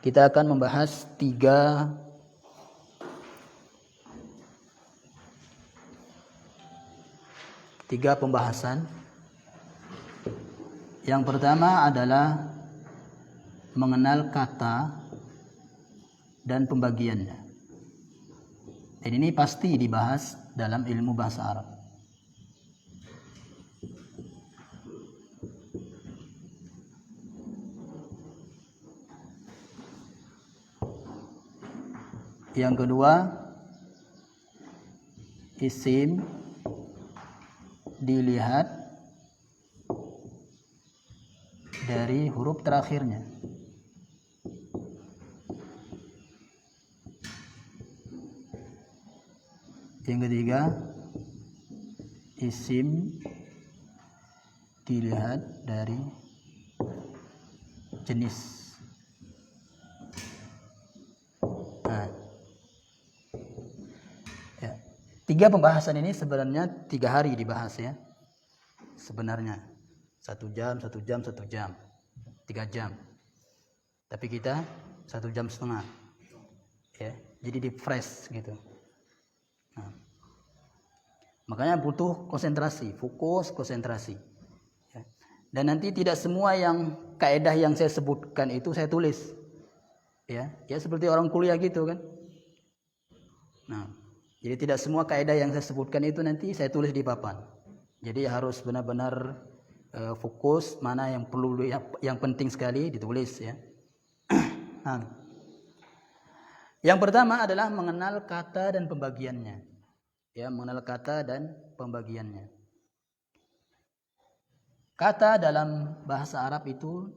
kita akan membahas tiga pembahasan. Yang pertama adalah mengenal kata dan pembagiannya. Dan ini pasti dibahas dalam ilmu bahasa Arab. Yang kedua, isim dilihat dari huruf terakhirnya. Yang ketiga, isim dilihat dari jenis. Nah, ya. Tiga pembahasan ini sebenarnya 3 hari dibahas ya. Sebenarnya 1 jam, 1 jam, 1 jam, 3 jam. Tapi kita 1,5 jam ya. Jadi di fresh gitu. Nah, makanya butuh konsentrasi, fokus, konsentrasi. Ya. Dan nanti tidak semua yang kaidah yang saya sebutkan itu saya tulis. Ya seperti orang kuliah gitu kan. Nah, jadi tidak semua kaidah yang saya sebutkan itu nanti saya tulis di papan. Jadi harus benar-benar fokus mana yang perlu, yang penting sekali ditulis ya. Nah, yang pertama adalah mengenal kata dan pembagiannya. Ya, mengenal kata dan pembagiannya. Kata dalam bahasa Arab itu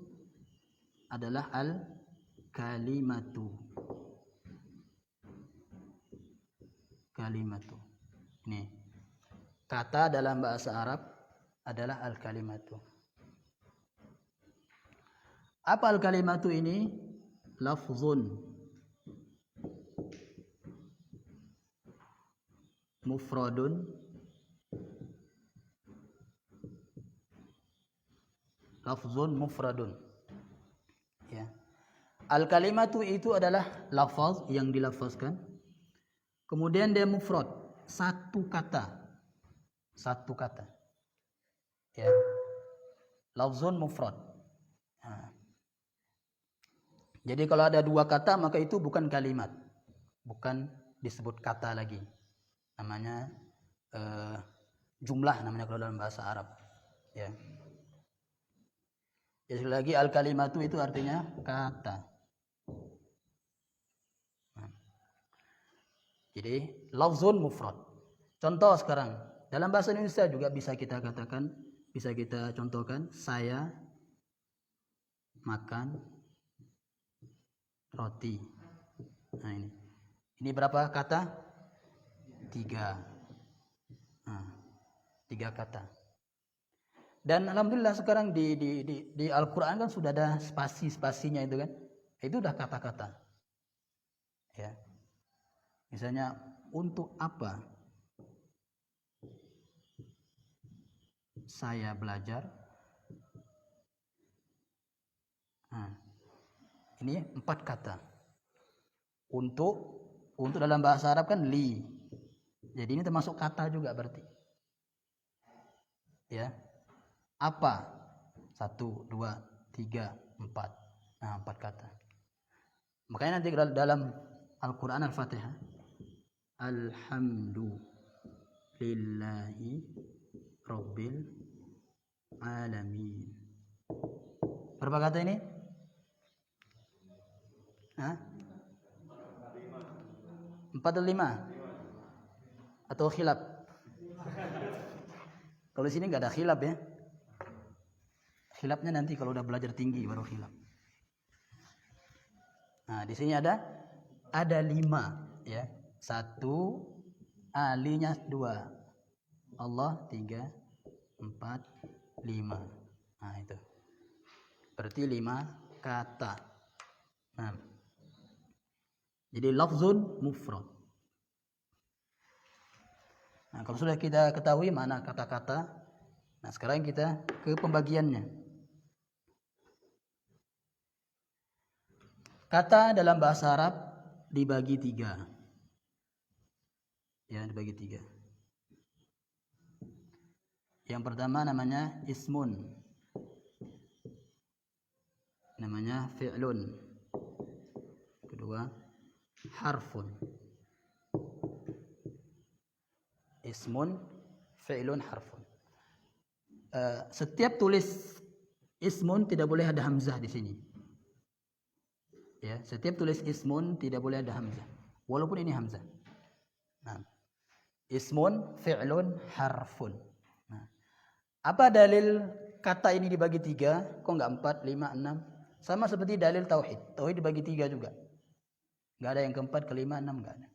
adalah al-kalimatu. Kalimatu. Ini. Kata dalam bahasa Arab adalah al-kalimatu. Apa al-kalimatu ini? Lafzun mufradun ya. Al-kalimatu itu adalah lafaz yang dilafazkan, kemudian dia mufrad, satu kata ya. Lafzun mufrad. Nah. Jadi kalau ada 2 kata maka itu bukan kalimat, bukan disebut kata lagi, namanya jumlah namanya kalau dalam bahasa Arab ya. Jadi lagi al-kalimatu itu artinya kata. Nah. Jadi lafzun mufrad. Contoh sekarang dalam bahasa Indonesia juga bisa kita katakan, bisa kita contohkan, saya makan roti. Nah ini berapa kata? 3. Nah, 3 kata. Dan alhamdulillah sekarang di Al-Quran kan sudah ada spasi-spasinya itu kan. Itu udah kata-kata. Ya. Misalnya untuk apa saya belajar? Nah, ini 4 kata. Untuk dalam bahasa Arab kan li. Jadi ini termasuk kata juga berarti. Ya. Apa? 1, 2, 3, 4. Nah, 4 kata. Makanya nanti dalam Al-Quran Al-Fatihah, Alhamdulillahi Rabbil Alamin. Berapa kata ini? Hah? 4 atau 5? Atau khilaf? Kalau di sini nggak ada khilaf ya. Khilafnya nanti kalau udah belajar tinggi baru khilaf. Nah, di sini ada 5 ya. 1, alinya 2. Allah 3, 4, 5. Nah, itu. Berarti 5 kata. Nah. Jadi lafzun mufrad. Nah, kalau sudah kita ketahui mana kata-kata, nah sekarang kita ke pembagiannya. Kata dalam bahasa Arab dibagi 3. Ya, dibagi 3. Yang pertama namanya ismun. Namanya fi'lun. Kedua harfun. Ismun, fi'lun, harfun. Setiap tulis ismun tidak boleh ada hamzah di sini. Ya, setiap tulis ismun tidak boleh ada hamzah, walaupun ini hamzah. Nah, ismun, fi'lun, harfun. Nah, apa dalil kata ini dibagi 3? Kok enggak 4, 5, 6? Sama seperti dalil tauhid. Tauhid dibagi 3 juga. Enggak ada yang keempat, kelima, 6, enggak ada.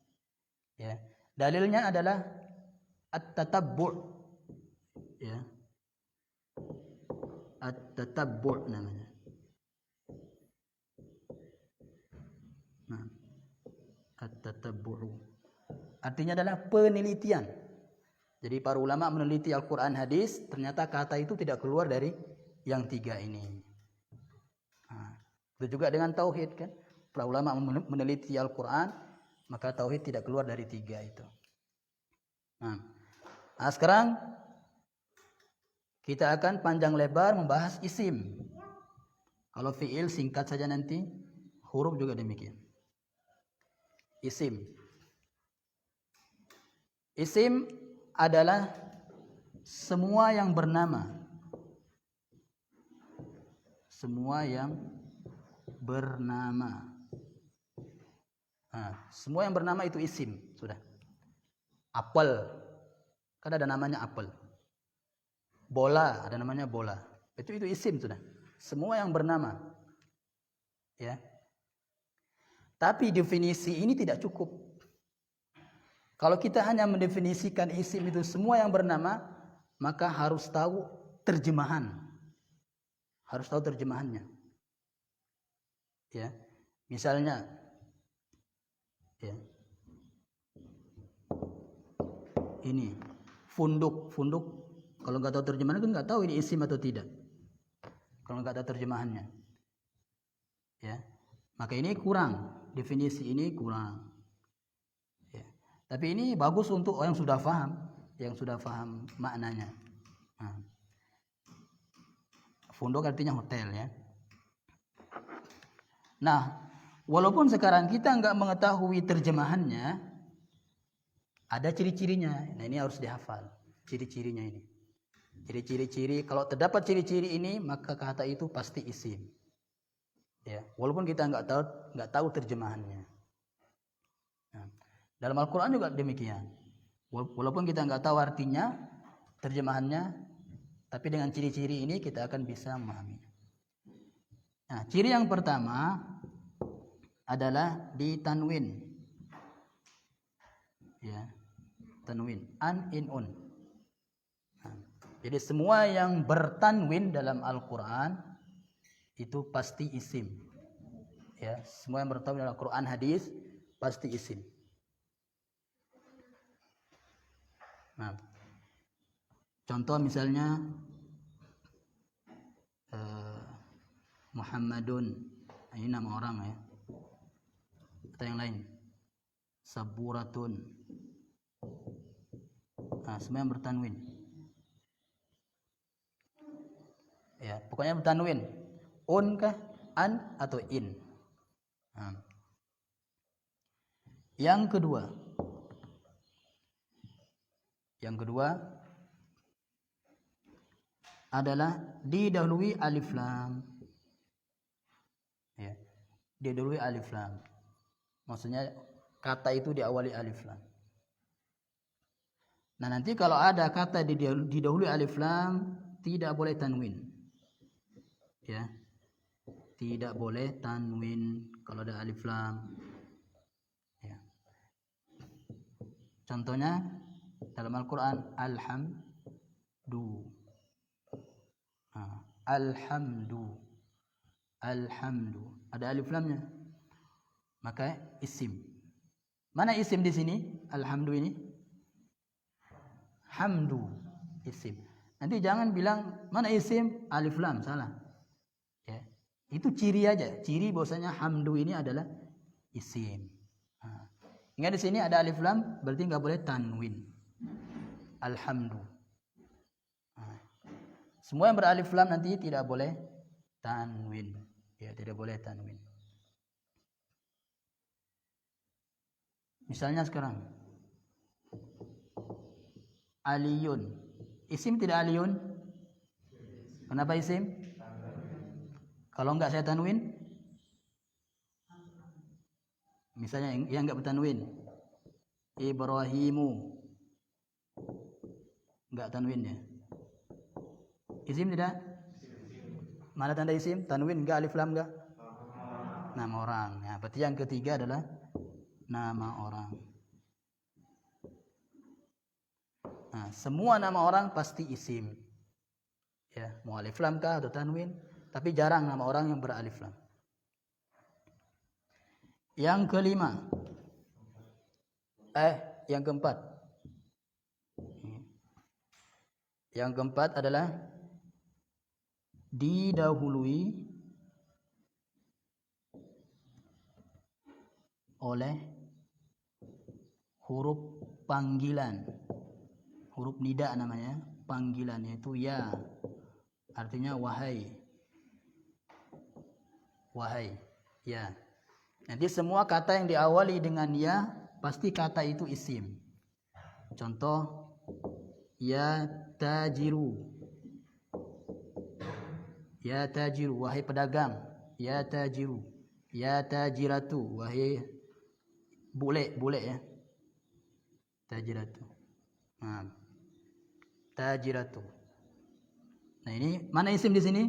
Ya. Dalilnya adalah at-tatabbu'. Ya. At-tatabbu' namanya. Nah, at-tatabbu'. Artinya adalah penelitian. Jadi para ulama meneliti Al-Quran, hadis, ternyata kata itu tidak keluar dari yang 3 ini. Nah, itu juga dengan tauhid kan. Para ulama meneliti Al-Quran, maka tauhid tidak keluar dari 3 itu. Nah, sekarang kita akan panjang lebar membahas isim. Kalau fi'il singkat saja nanti, huruf juga demikian. Isim. Isim adalah semua yang bernama. Semua yang bernama. Nah, semua yang bernama itu isim, sudah. Apel, kan ada namanya apel. Bola, ada namanya bola. Itu isim sudah. Semua yang bernama. Ya. Tapi definisi ini tidak cukup. Kalau kita hanya mendefinisikan isim itu semua yang bernama, maka harus tahu terjemahan. Harus tahu terjemahannya. Ya. Misalnya ya. Ini funduk kalau nggak tahu terjemahannya kan nggak tahu ini isim atau tidak. Kalau nggak tahu terjemahannya. Ya. Maka ini kurang, definisi ini kurang. Tapi ini bagus untuk orang yang sudah paham maknanya. Nah, funduk artinya hotel ya. Nah, walaupun sekarang kita nggak mengetahui terjemahannya, ada ciri-cirinya. Nah, ini harus dihafal ciri-cirinya ini. Jadi ciri-ciri, kalau terdapat ciri-ciri ini, maka kata itu pasti isim. Ya, walaupun kita nggak tahu terjemahannya. Nah, dalam Al-Quran juga demikian. Walaupun kita nggak tahu artinya, terjemahannya, tapi dengan ciri-ciri ini kita akan bisa memahami. Nah, ciri yang pertama adalah ditanwin. Ya, tanwin, an, in, un. Nah, jadi semua yang bertanwin dalam Al-Quran itu pasti isim. Ya, semua yang bertanwin dalam Al-Quran, hadis pasti isim. Nah, contoh misalnya Muhammadun, ini nama orang ya. Atau yang lain, Saburatun. Nah, semua yang bertanwin. Ya, pokoknya bertanwin. Un kah, an atau in. Nah. Yang kedua adalah didahului alif lam. Ya, didahului alif lam. Maksudnya kata itu diawali alif lam. Nah, nanti kalau ada kata didahului alif lam, tidak boleh tanwin. Ya. Tidak boleh tanwin kalau ada alif lam. Ya. Contohnya dalam Al-Quran, alhamdu. Alhamdu. Ada alif lamnya. Maka isim. Mana isim di sini? Alhamdu ini. Hamdu isim. Nanti jangan bilang mana isim alif lam, salah. Ya. Itu ciri aja. Ciri bahwasanya hamdu ini adalah isim. Nah, ingat di sini ada alif lam, berarti nggak boleh tanwin. Alhamdu. Nah, semua yang beralif lam nanti tidak boleh tanwin. Ya, tidak boleh tanwin. Misalnya sekarang Aliyun. Isim tidak aliyun? Kenapa isim? Kalau enggak saya tanwin? Misalnya yang enggak bertanwin. Ibrahimu. Enggak tanwin ya. Isim tidak? Mana tanda isim? Tanwin enggak, alif lam enggak? Nama orang. Ya, berarti yang ketiga adalah nama orang. Nah, semua nama orang pasti isim. Ya, mau alif lam kah atau tanwin, tapi jarang nama orang yang beralif lam. Yang kelima. Yang keempat. Yang keempat adalah didahului oleh huruf panggilan. Huruf nida namanya, panggilan, yaitu ya. Artinya wahai. Wahai, ya. Nanti semua kata yang diawali dengan ya, pasti kata itu isim. Contoh, ya tajiru. Ya tajiru, wahai pedagang. Ya tajiru. Ya tajiratu, wahai bule ya. Tajiratu. Nah, tajiratu. Nah, ini mana isim di sini?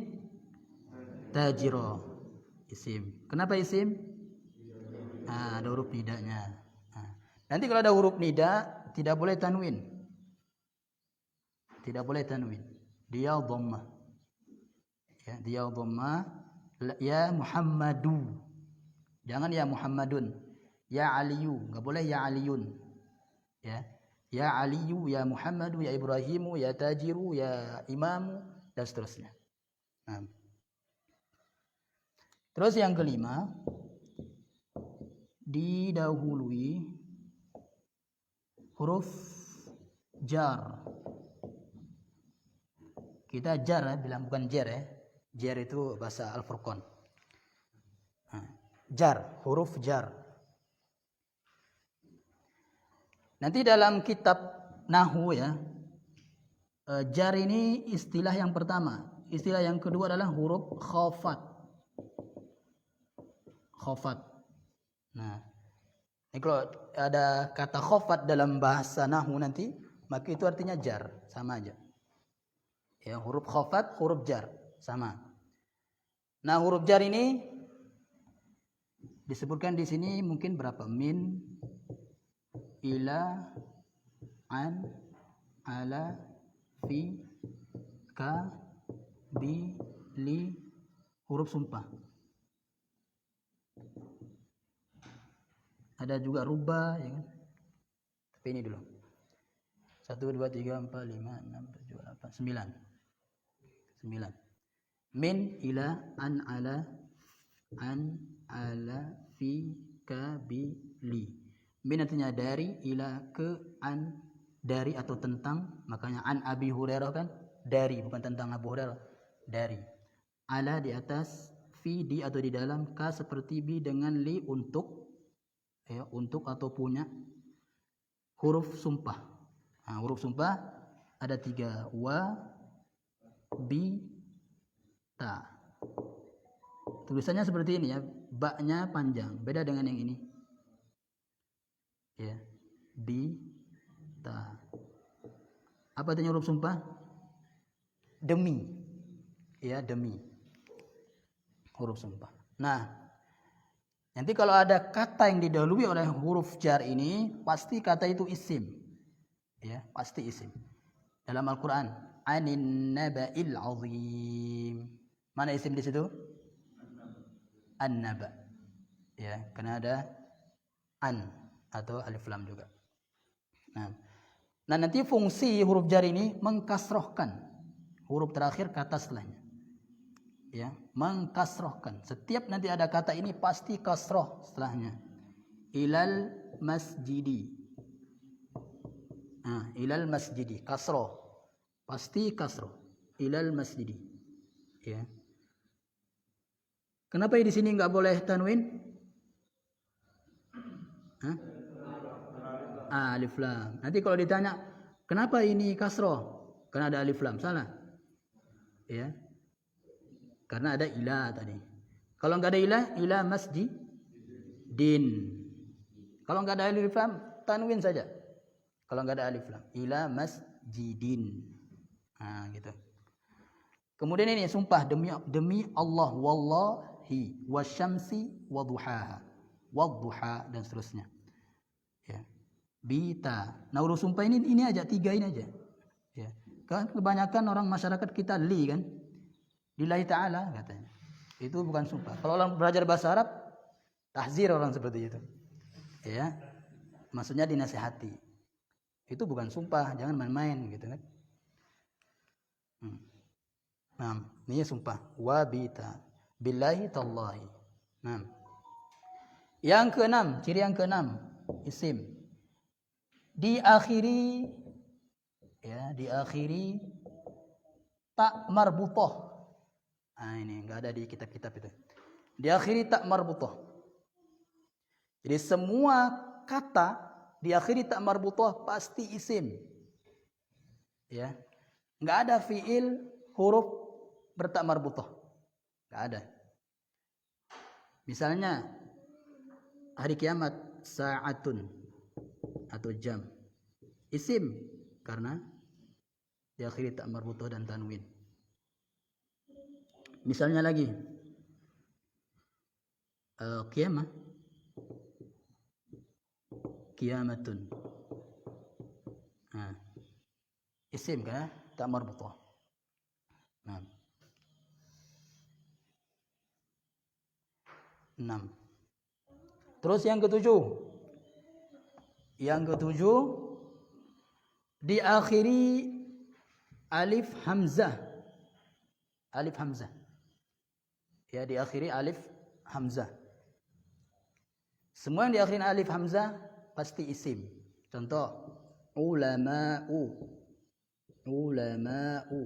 Tajiro. Isim. Kenapa isim? Nah, ada huruf nidanya. Nah, nanti kalau ada huruf nida tidak boleh tanwin. Tidak boleh tanwin. Dia dhammah. Ya, dia dhammah. Ya Muhammadu. Jangan ya Muhammadun. Ya Aliyu, enggak boleh ya Aliyun. Ya. Ya Aliyu, ya Muhammadu, ya Ibrahimu, ya Tajiru, ya Imamu, dan seterusnya. Nah. Terus yang kelima, didahului huruf jar. Kita jar ya, bilang bukan jar ya. Jar itu bahasa Al-Furqan. Nah, jar, huruf jar. Nanti dalam kitab Nahwu ya, jar ini istilah yang pertama. Istilah yang kedua adalah huruf khafat. Khafat. Nah, ini kalau ada kata khafat dalam bahasa Nahwu nanti, maka itu artinya jar, sama aja. Ya, huruf khafat, huruf jar, sama. Nah, huruf jar ini disebutkan di sini mungkin berapa? Min, ila, an, ala, fi, ka, bi, li, huruf sumpah. Ada juga rubah, ya kan? Tapi ini dulu. 1, 2, 3, 4, 5, 6, 7, 8, 9. Min, ila, an, ala, fi, ka, bi, li. Min artinya dari, ila, ke, an, dari atau tentang. Makanya an Abi Hurairah kan dari, bukan tentang Abu Hurairah, dari. Ala di atas, fi di atau di dalam, ka seperti bi dengan li untuk, ya, untuk atau punya. Huruf sumpah. Nah, huruf sumpah ada 3, wa, bi, ta. Tulisannya seperti ini ya, ba-nya panjang, beda dengan yang ini. Ya, bi, ta. Apa artinya huruf sumpah? Demi. Ya, demi. Huruf sumpah. Nah, nanti kalau ada kata yang didahului oleh huruf jar ini, pasti kata itu isim. Ya, pasti isim. Dalam Al-Qur'an, anin naba'il azim. Mana isim di situ? An-naba. Ya, karena ada an atau alif lam juga. Nah, nanti fungsi huruf jar ini mengkasrohkan huruf terakhir kata setelahnya. Ya, mengkasrohkan. Setiap nanti ada kata ini pasti kasroh setelahnya. Ilal masjidi. Nah, ilal masjidi, kasroh. Pasti kasroh. Ilal masjidi. Ya. Kenapa di sini nggak boleh tanwin? Hah? Alif lam. Nanti kalau ditanya, kenapa ini kasroh? Karena ada alif lam. Salah. Ya. Karena ada ila tadi. Kalau nggak ada ila masjidin. Kalau nggak ada alif lam, tanwin saja. Kalau nggak ada alif lam, ila masjidin. Nah, gitu. Kemudian ini sumpah demi Allah, wallahi wasyamsi wadduhaha, wadduha dan seterusnya. Ya. Bita. Nah, urus sumpah ini aja, 3 ini aja. Ya. Kan kebanyakan orang masyarakat kita li kan? Lillahi ta'ala katanya. Itu bukan sumpah. Kalau orang belajar bahasa Arab, tahzir orang seperti itu. Ya. Maksudnya dinasihati. Itu bukan sumpah, jangan main-main gitu kan. Nah, ini sumpah. Wabita billahi tallahi. Nah. Yang keenam, ciri yang keenam, isim. Diakhiri tak marbutoh. Nah, ini enggak ada di kitab-kitab itu. Diakhiri tak marbutoh. Jadi semua kata diakhiri tak marbutoh pasti isim. Ya. Enggak ada fiil huruf bertak marbutoh. Enggak ada. Misalnya hari kiamat, sa'atun atau jam. Isim karena diakhiri tak marbutoh dan tanwin. Misalnya lagi kiamat, kiamatun. Nah, isim kan tak marbutoh. Nah. 6. Terus yang ketujuh. Yang ketujuh diakhiri alif hamzah. Alif hamzah. Ya, diakhiri alif hamzah. Semua yang diakhiri alif hamzah pasti isim. Contoh, ulama'u. Ulama'u.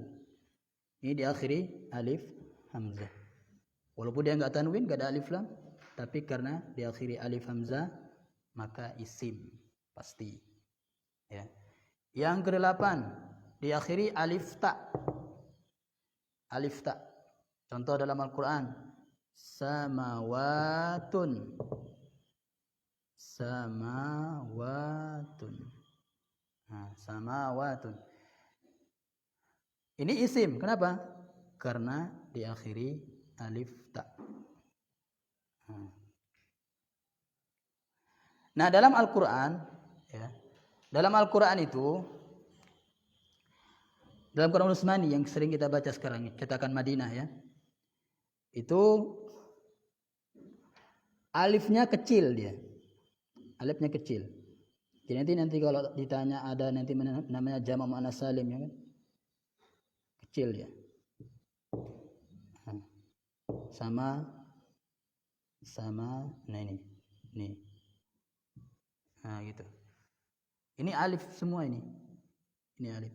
Ini diakhiri alif hamzah. Walaupun dia enggak tanwin, enggak ada alif lam, tapi karena diakhiri alif hamzah maka isim pasti. Ya. Yang ke-8 diakhiri alif ta. Alif ta. Contoh dalam Al-Qur'an, samawatun. Samawatun. Nah, samawatun. Ini isim. Kenapa? Karena diakhiri alif ta. Nah, dalam Al-Qur'an, ya, dalam Al-Qur'an itu, dalam Quran Utsmani yang sering kita baca sekarang, cetakan Madinah ya, itu alifnya kecil dia, alifnya kecil. Jadi nanti kalau ditanya ada nanti namanya jama' muannats salim ya kan, kecil dia. Sama, nah ini. Nah gitu. Ini alif semua ini. Ini alif.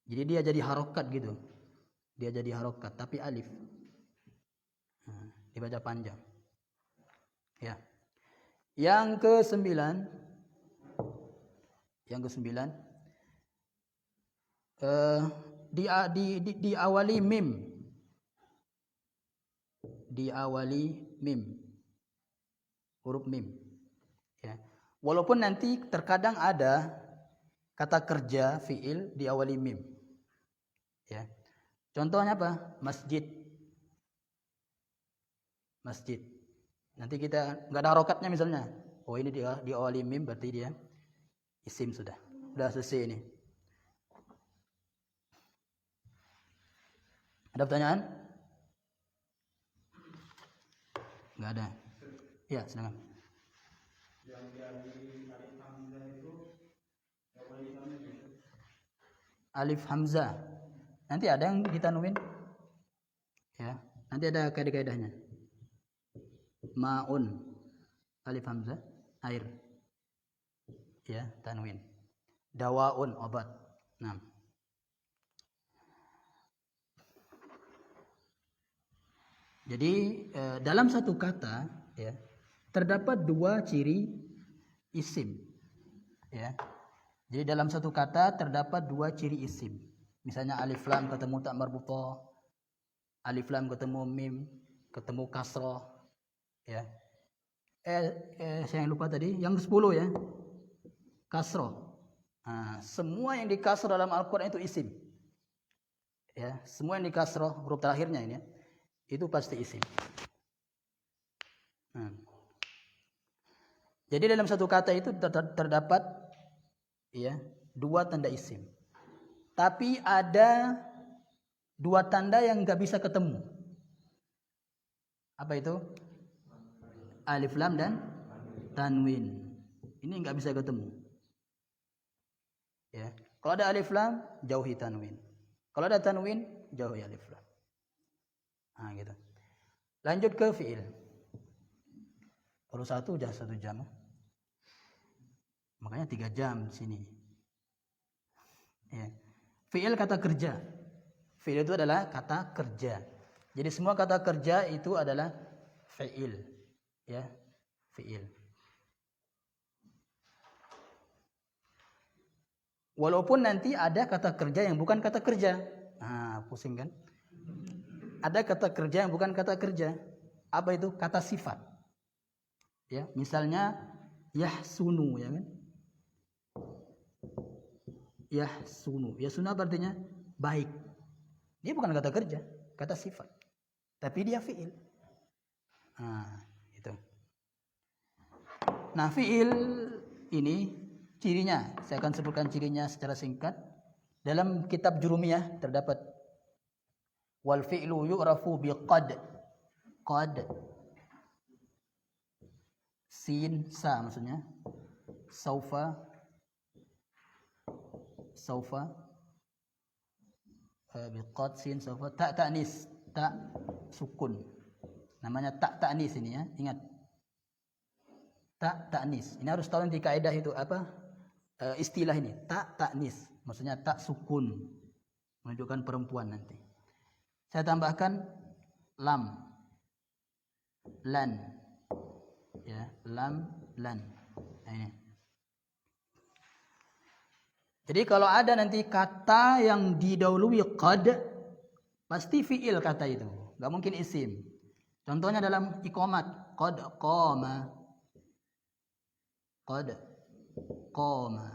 Jadi dia jadi harokat gitu. Dia jadi harokat tapi alif. Nah, dibaca panjang. Ya. Yang ke-9. Diawali mim. Diawali mim. Huruf mim. Ya. Walaupun nanti terkadang ada kata kerja fiil diawali mim. Ya. Contohnya apa? Masjid. Masjid. Nanti kita enggak ada harokatnya misalnya. Oh, ini diawali mim berarti dia isim sudah. Sudah selesai ini. Ada pertanyaan? Enggak ada. Ya, silakan. Yang dari alif hamzah itu alif hamzah. Nanti ada yang ditanwin. Ya, nanti ada kaidah-kaidahnya. Ma'un, alif hamzah, air. Ya, tanwin. Dawaun, obat. Nah. Jadi dalam satu kata, ya, terdapat dua ciri isim. Ya. Jadi dalam satu kata terdapat dua ciri isim. Misalnya alif lam ketemu tak marbutah, alif lam ketemu mim, ketemu kasroh. Ya. Saya lupa tadi, yang ke-10 ya. Kasroh. Nah, semua yang di kasroh dalam Al-Quran itu isim. Ya, semua yang di kasroh, huruf terakhirnya ini ya, itu pasti isim. Nah. Jadi dalam satu kata itu terdapat ya, dua tanda isim. Tapi ada dua tanda yang nggak bisa ketemu. Apa itu? Alif lam dan tanwin. Ini nggak bisa ketemu. Ya. Kalau ada alif lam, jauhi tanwin. Kalau ada tanwin, jauhi alif lam. Nah, gitu. Lanjut ke fiil. Kalau satu udah 1 jam. Makanya 3 jam di sini. Ya. Fiil kata kerja. Fiil itu adalah kata kerja. Jadi semua kata kerja itu adalah fiil. Ya, fiil. Walaupun nanti ada kata kerja yang bukan kata kerja. Nah, pusing kan? Ada kata kerja yang bukan kata kerja. Apa itu? Kata sifat. Ya, misalnya yahsunu, ya kan? Yahsunu. Yahsunu artinya baik. Dia bukan kata kerja, kata sifat. Tapi dia fiil. Nah, itu. Nah, fiil ini cirinya, saya akan sebutkan cirinya secara singkat. Dalam kitab Jurumiyah terdapat wal fi'lu yu'rafu bi qad. Qad. Sin sa maksudnya. Saufa. Saufa. Bi qad sin saufa. Ta ta'nis, ta sukun. Namanya ta ta'nis ini ya, ingat. Ta ta'nis. Ini harus tahu nanti kaidah itu apa? Istilah ini, ta ta'nis. Maksudnya tak sukun. Menunjukkan perempuan nanti. Saya tambahkan lam, lan, ya, lam, lan. Nah, ini. Jadi kalau ada nanti kata yang didahului qad, pasti fiil kata itu, nggak mungkin isim. Contohnya dalam iqamat, qad qama, qad qama,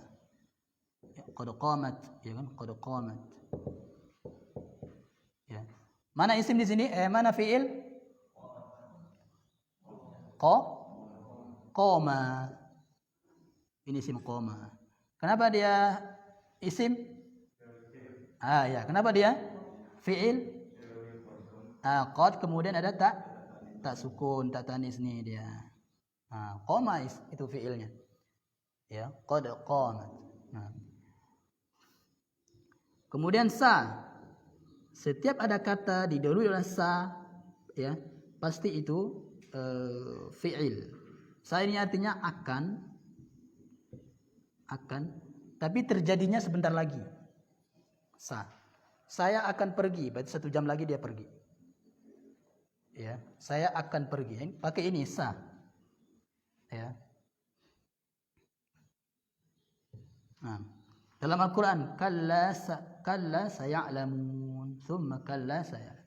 ya, qad qamat, ya kan, qad qamat. Ya. Mana isim di sini? Mana fiil? Qoma. Ini isim qoma. Kenapa dia isim? Ya, kenapa dia fiil? Qad kemudian ada tak sukun, tak tanis nih dia. Qoma itu fiilnya. Ya, qad qamat. Nah. Kemudian sa. Setiap ada kata didahului oleh sa, ya, pasti itu fiil. Sa ini artinya akan, tapi terjadinya sebentar lagi. Sa. Saya akan pergi, berarti 1 jam lagi dia pergi. Ya, saya akan pergi. Pakai ini sa. Ya. Nah, dalam Al-Quran, kalla saya'lamun, thumma kalla saya'lamun.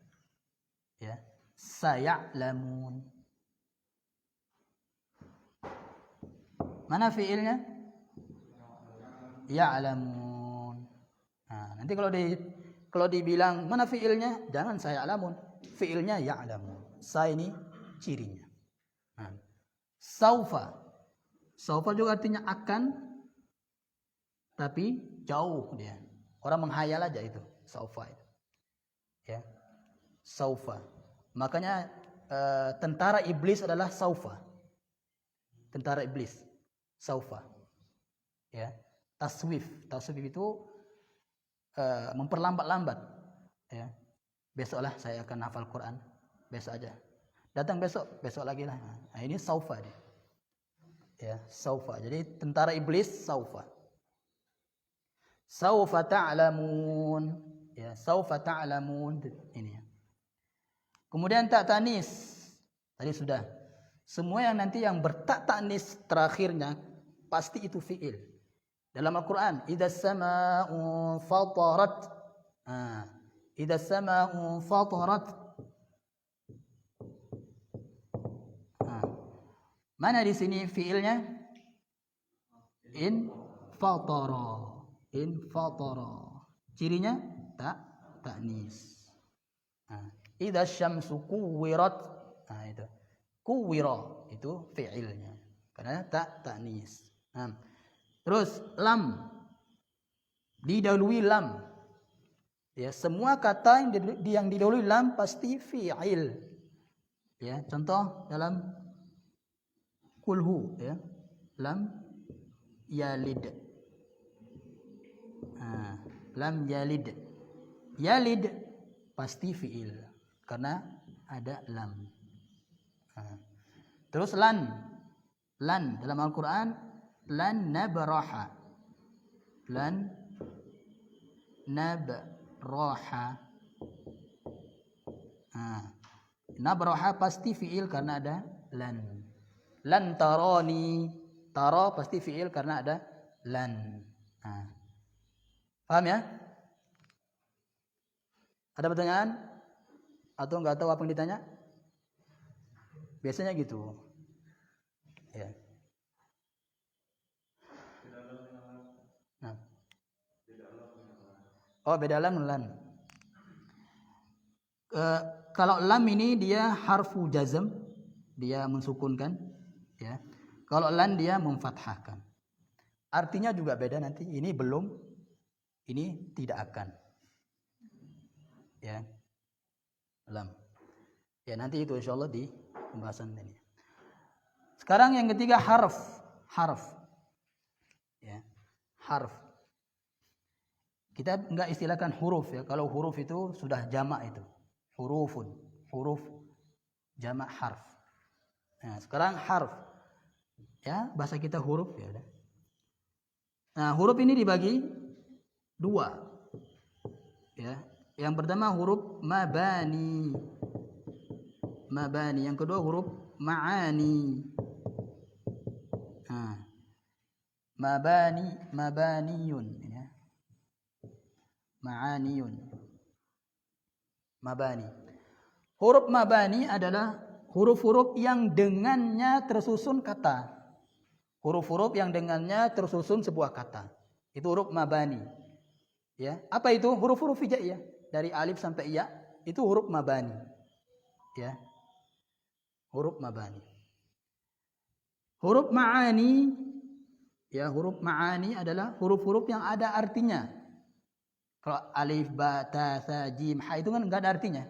Ya, saya'lamun. Mana fiilnya? Ya'lamun. Nah, nanti kalau dibilang mana fiilnya, jangan saya'lamun. Fiilnya ya'lamun. Sa ini cirinya. Nah, saufa. Saufa juga artinya akan, tapi jauh dia. Orang menghayal aja itu, saufa itu. Ya. Saufa. Makanya tentara iblis adalah saufa. Tentara iblis, saufa. Ya. Taswif itu memperlambat-lambat. Ya. Besoklah saya akan hafal Quran. Besok aja. Datang besok, besok lagi lah. Nah, ini saufa dia. Ya, saufa. Jadi tentara iblis saufa. Saufa ta'lamun. Ya, saufa ta'lamun ini. Kemudian tak tanis. Tadi sudah. Semua yang nanti yang bertak tanis terakhirnya pasti itu fi'il. Dalam Al-Qur'an, idzas sama'u fatarat. Idzas sama'u fatarat. Mana di sini fi'ilnya? In fatara. In fatara. Cirinya tanis. Idza syamsu kuwirat. Nah itu. Kuwira itu fi'ilnya. Karena tanis. Terus lam didahului lam. Ya, semua kata yang didahului lam pasti fi'il. Ya, contoh dalam kulhu ya. Lam yalid. Lam yalid. Yalid pasti fi'il karena ada lam. Terus lan dalam Al-Qur'an lan nabraha. Lan nabraha. Nabraha pasti fi'il karena ada lan. Lan tarani. Tara pasti fi'il karena ada lan. Paham ya? Ada pertanyaan? Atau enggak tahu apa yang ditanya? Biasanya gitu. Ya. Nah. Oh, beda lam lan. Kalau lam ini dia harfu jazm, dia mensukunkan, ya. Kalau lan dia memfathahkan. Artinya juga beda nanti. Ini belum, ini tidak akan. Ya. Lam. Ya, nanti itu insyaallah di pembahasan ini. Sekarang yang ketiga harf. Ya. Harf. Kita enggak istilahkan huruf ya. Kalau huruf itu sudah jamak itu. Hurufun. Huruf jamak harf. Nah, sekarang harf. Ya, bahasa kita huruf ya udah. Nah, huruf ini dibagi dua. Ya. Yang pertama huruf mabani. Mabani. Yang kedua huruf ma'ani. Mabaniyun ya. Ma'aniyun. Mabani. Huruf mabani adalah huruf-huruf yang dengannya tersusun kata. Huruf-huruf yang dengannya tersusun sebuah kata. Itu huruf mabani. Ya, apa itu? Huruf-huruf hijaiyah dari alif sampai ya, itu huruf mabani. Ya. Huruf mabani. Huruf ma'ani, ya, huruf ma'ani adalah huruf-huruf yang ada artinya. Kalau alif, ba, ta, sa, jim, ha itu kan enggak ada artinya.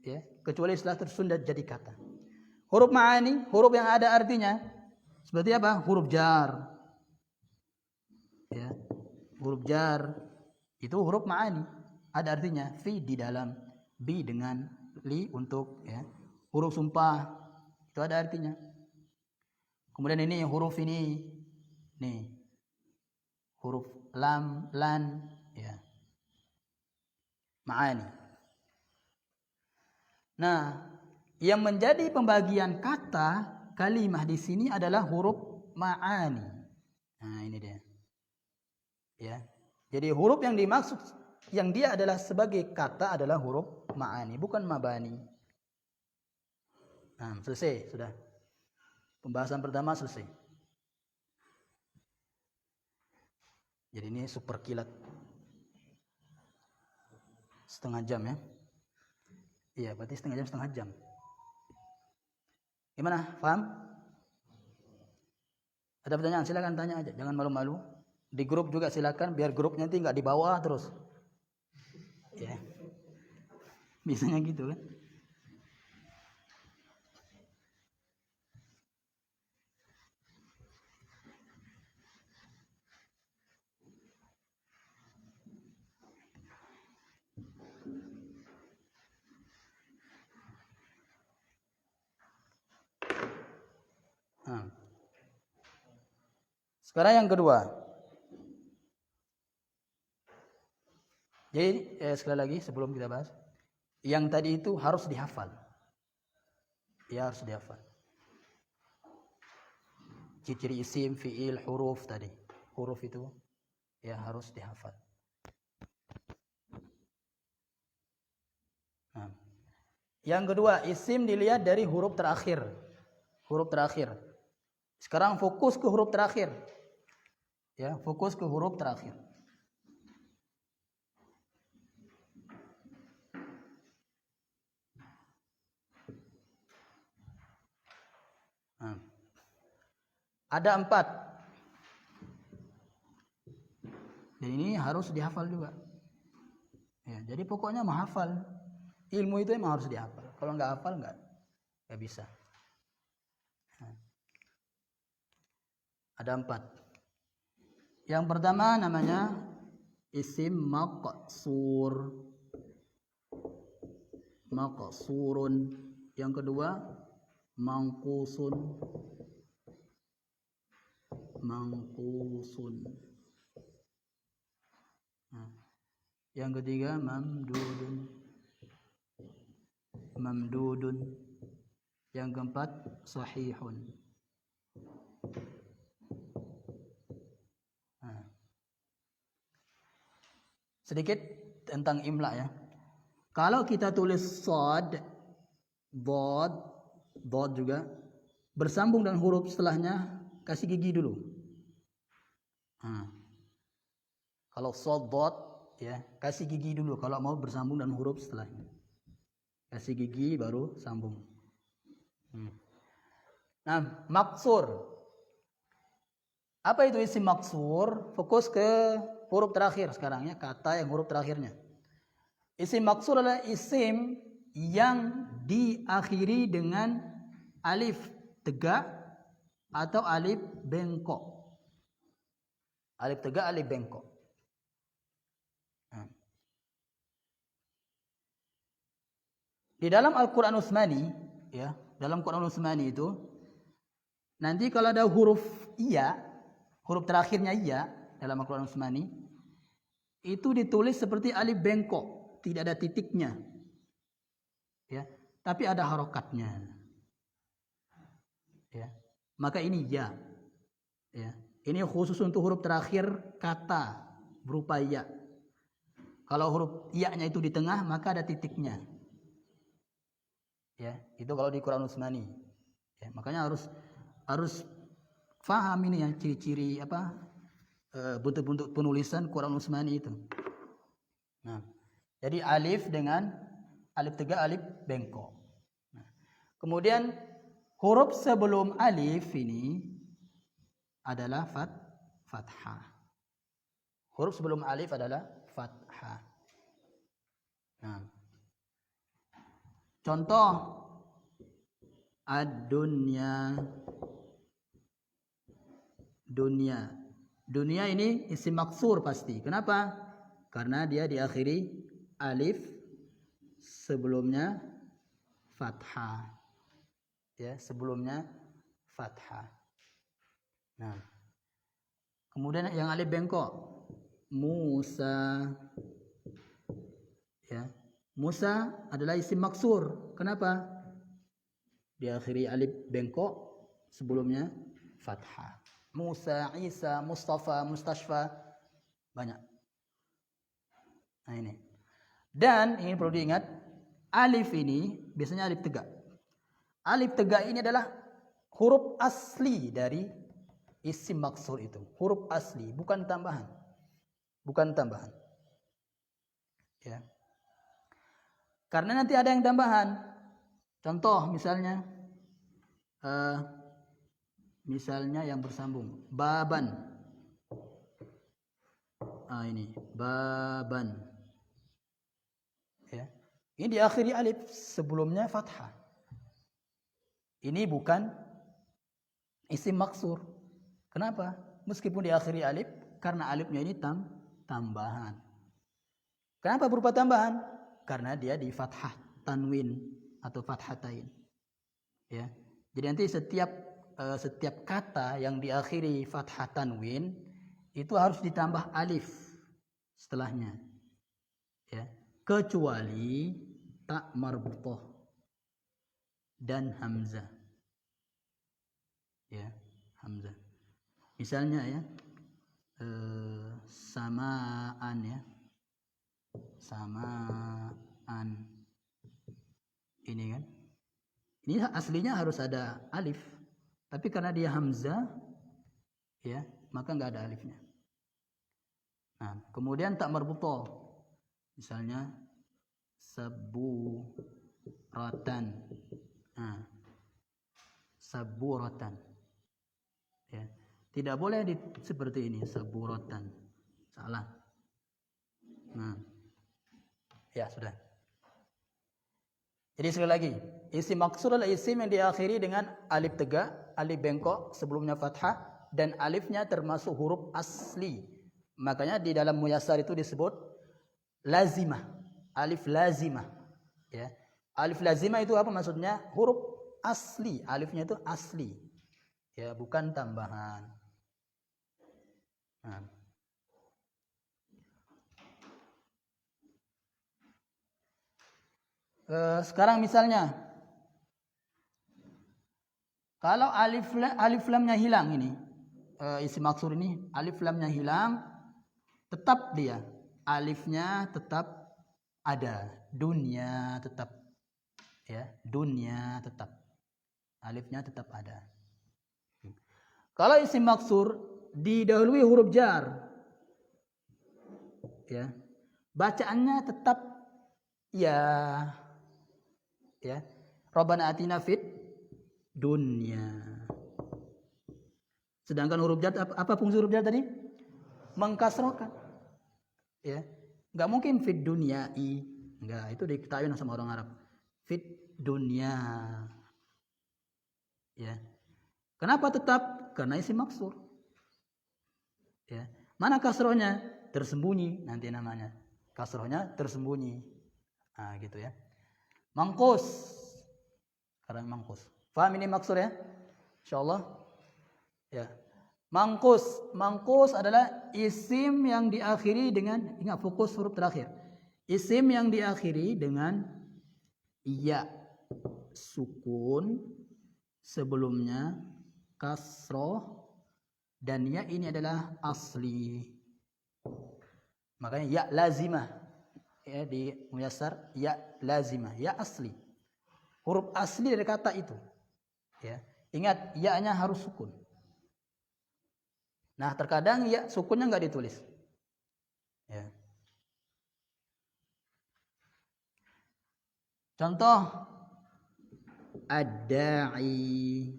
Ya, kecuali setelah tersusun jadi kata. Huruf ma'ani, huruf yang ada artinya. Seperti apa? Huruf jar. Ya. Huruf jar itu huruf ma'ani, ada artinya. Fi di dalam, bi dengan, li untuk, ya. Huruf sumpah itu ada artinya. Kemudian ini huruf ini, nih huruf lam, lan, ya, ma'ani. Nah, yang menjadi pembagian kata kalimah di sini adalah huruf ma'ani. Nah, ini dia. Ya. Jadi huruf yang dimaksud yang dia adalah sebagai kata adalah huruf ma'ani, bukan mabani. Nah, selesai sudah. Pembahasan pertama selesai. Jadi ini super kilat. Setengah jam ya. Iya, berarti setengah jam. Gimana? Paham? Ada pertanyaan? Silakan tanya aja, jangan malu-malu. Di grup juga silakan, biar grupnya nanti nggak di bawah terus. Ya. Biasanya gitu kan. Nah. Sekarang yang kedua. Jadi sekali lagi sebelum kita bahas, yang tadi itu harus dihafal. Ya harus dihafal. Ciri-ciri isim, fiil, huruf tadi. Huruf itu ya harus dihafal. Nah. Yang kedua, isim dilihat dari huruf terakhir. Huruf terakhir. Sekarang fokus ke huruf terakhir. Ya, fokus ke huruf terakhir. Nah. Ada 4. Dan ini harus dihafal juga. Ya, jadi pokoknya menghafal. Ilmu itu emang harus dihafal. Kalau nggak hafal nggak bisa. Nah. Ada 4. Yang pertama namanya isim maqsur. Maqsurun. Yang kedua mangkusun. Mangkusun. Nah. Yang ketiga mamdudun. Mamdudun. Yang keempat sahihun. Nah. Sedikit tentang imla ya. Kalau kita tulis sod, bod juga bersambung dengan huruf setelahnya, kasih gigi dulu. Nah. Kalau sod, bod ya, kasih gigi dulu kalau mau bersambung dengan huruf setelahnya. Kasih gigi baru sambung. Nah, maksur. Apa itu isim maksur? Fokus ke huruf terakhir sekarang ya, kata yang huruf terakhirnya. Isim maksur adalah isim yang diakhiri dengan alif tegak atau alif bengkok. Alif tegak, alif bengkok. Nah. Di dalam Al-Quran Utsmani, ya, dalam Quran Utsmani itu, nanti kalau ada huruf iya, huruf terakhirnya iya dalam Al-Quran Utsmani, itu ditulis seperti alif bengkok, tidak ada titiknya, ya, tapi ada harokatnya, ya. Maka ini ya, ya. Ini khusus untuk huruf terakhir kata berupa ya. Kalau huruf iya-nya itu di tengah, maka ada titiknya. Ya, itu kalau di Quran Utsmani. Ya, makanya harus paham ini ya, ciri-ciri apa bentuk-bentuk penulisan Quran Utsmani itu. Nah, jadi alif dengan alif tegak, alif bengkok. Nah, kemudian huruf sebelum alif ini adalah fathah. Huruf sebelum alif adalah fathah. Nah, contoh ad-dunya. Dunia. Dunia ini isim maksur pasti. Kenapa? Karena dia diakhiri alif, sebelumnya fathah. Ya, sebelumnya fathah. Nah. Kemudian yang alif bengkok, Musa. Ya. Musa adalah isim maksur. Kenapa? Diakhiri alif bengkok, sebelumnya fathah. Musa, Isa, Mustafa, Mustashfa, banyak. Nah ini. Dan ini perlu diingat, alif ini biasanya alif tegak. Alif tegak ini adalah huruf asli dari isim maksur itu. Huruf asli, bukan tambahan. Bukan tambahan. Ya. Karena nanti ada yang tambahan. Contoh misalnya yang bersambung, baban. Ini baban. Ya. Ini diakhiri alif, sebelumnya fathah. Ini bukan isim maksur. Kenapa? Meskipun diakhiri alif, karena alifnya ini tambahan. Kenapa berupa tambahan? Karena dia di fathah tanwin atau fathatain. Ya. Jadi nanti setiap setiap kata yang diakhiri fathah tanwin itu harus ditambah alif setelahnya. Ya, kecuali ta marbutah dan hamzah. Ya, hamzah. Misalnya ya, samaan ya. Samaan. Ini kan. Ini aslinya harus ada alif. Tapi karena dia hamzah ya, maka enggak ada alifnya. Nah, kemudian tak marbutah. Misalnya saburatan. Nah, saburatan. Ya. Tidak boleh seperti ini, saburatan. Salah. Nah. Ya, sudah. Jadi sekali lagi, isim maksur adalah isim yang diakhiri dengan alif tegak, alif bengkok, sebelumnya fathah, dan alifnya termasuk huruf asli. Makanya di dalam muyassar itu disebut lazimah, alif lazimah. Ya. Alif lazimah itu apa maksudnya? Huruf asli, alifnya itu asli. Ya, bukan tambahan. Nah. Sekarang misalnya kalau alif lamnya hilang ini, isim maksur ini alif lamnya hilang, tetap dia alifnya tetap ada, dunia tetap ya, dunia tetap alifnya tetap ada. Kalau isim maksur didahului huruf jar ya, bacaannya tetap ya. Ya, Rabbana atina fid dunya. Sedangkan huruf jar apa fungsi huruf jar tadi? Mengkasrohkan. Ya, nggak mungkin fid dunyai. Enggak, itu diketahui sama orang Arab. Fid dunya. Ya. Kenapa tetap? Karena isim maksur. Ya. Mana kasrohnya? Tersembunyi nanti namanya. Kasrohnya tersembunyi. Nah, gitu ya. Mangkus. Sekarang mangkus. Paham ini maksudnya? Insyaallah. Ya. Mangkus. Mangkus adalah isim yang diakhiri dengan, ingat fokus huruf terakhir. Isim yang diakhiri dengan ya sukun, sebelumnya kasroh, dan ya ini adalah asli. Makanya ya lazimah. Ya, di muyassar ya lazimah, ya asli, huruf asli dari kata itu ya. Ingat, ya-nya harus sukun. Nah, terkadang ya sukunnya nggak ditulis ya. Contoh ad-da'i,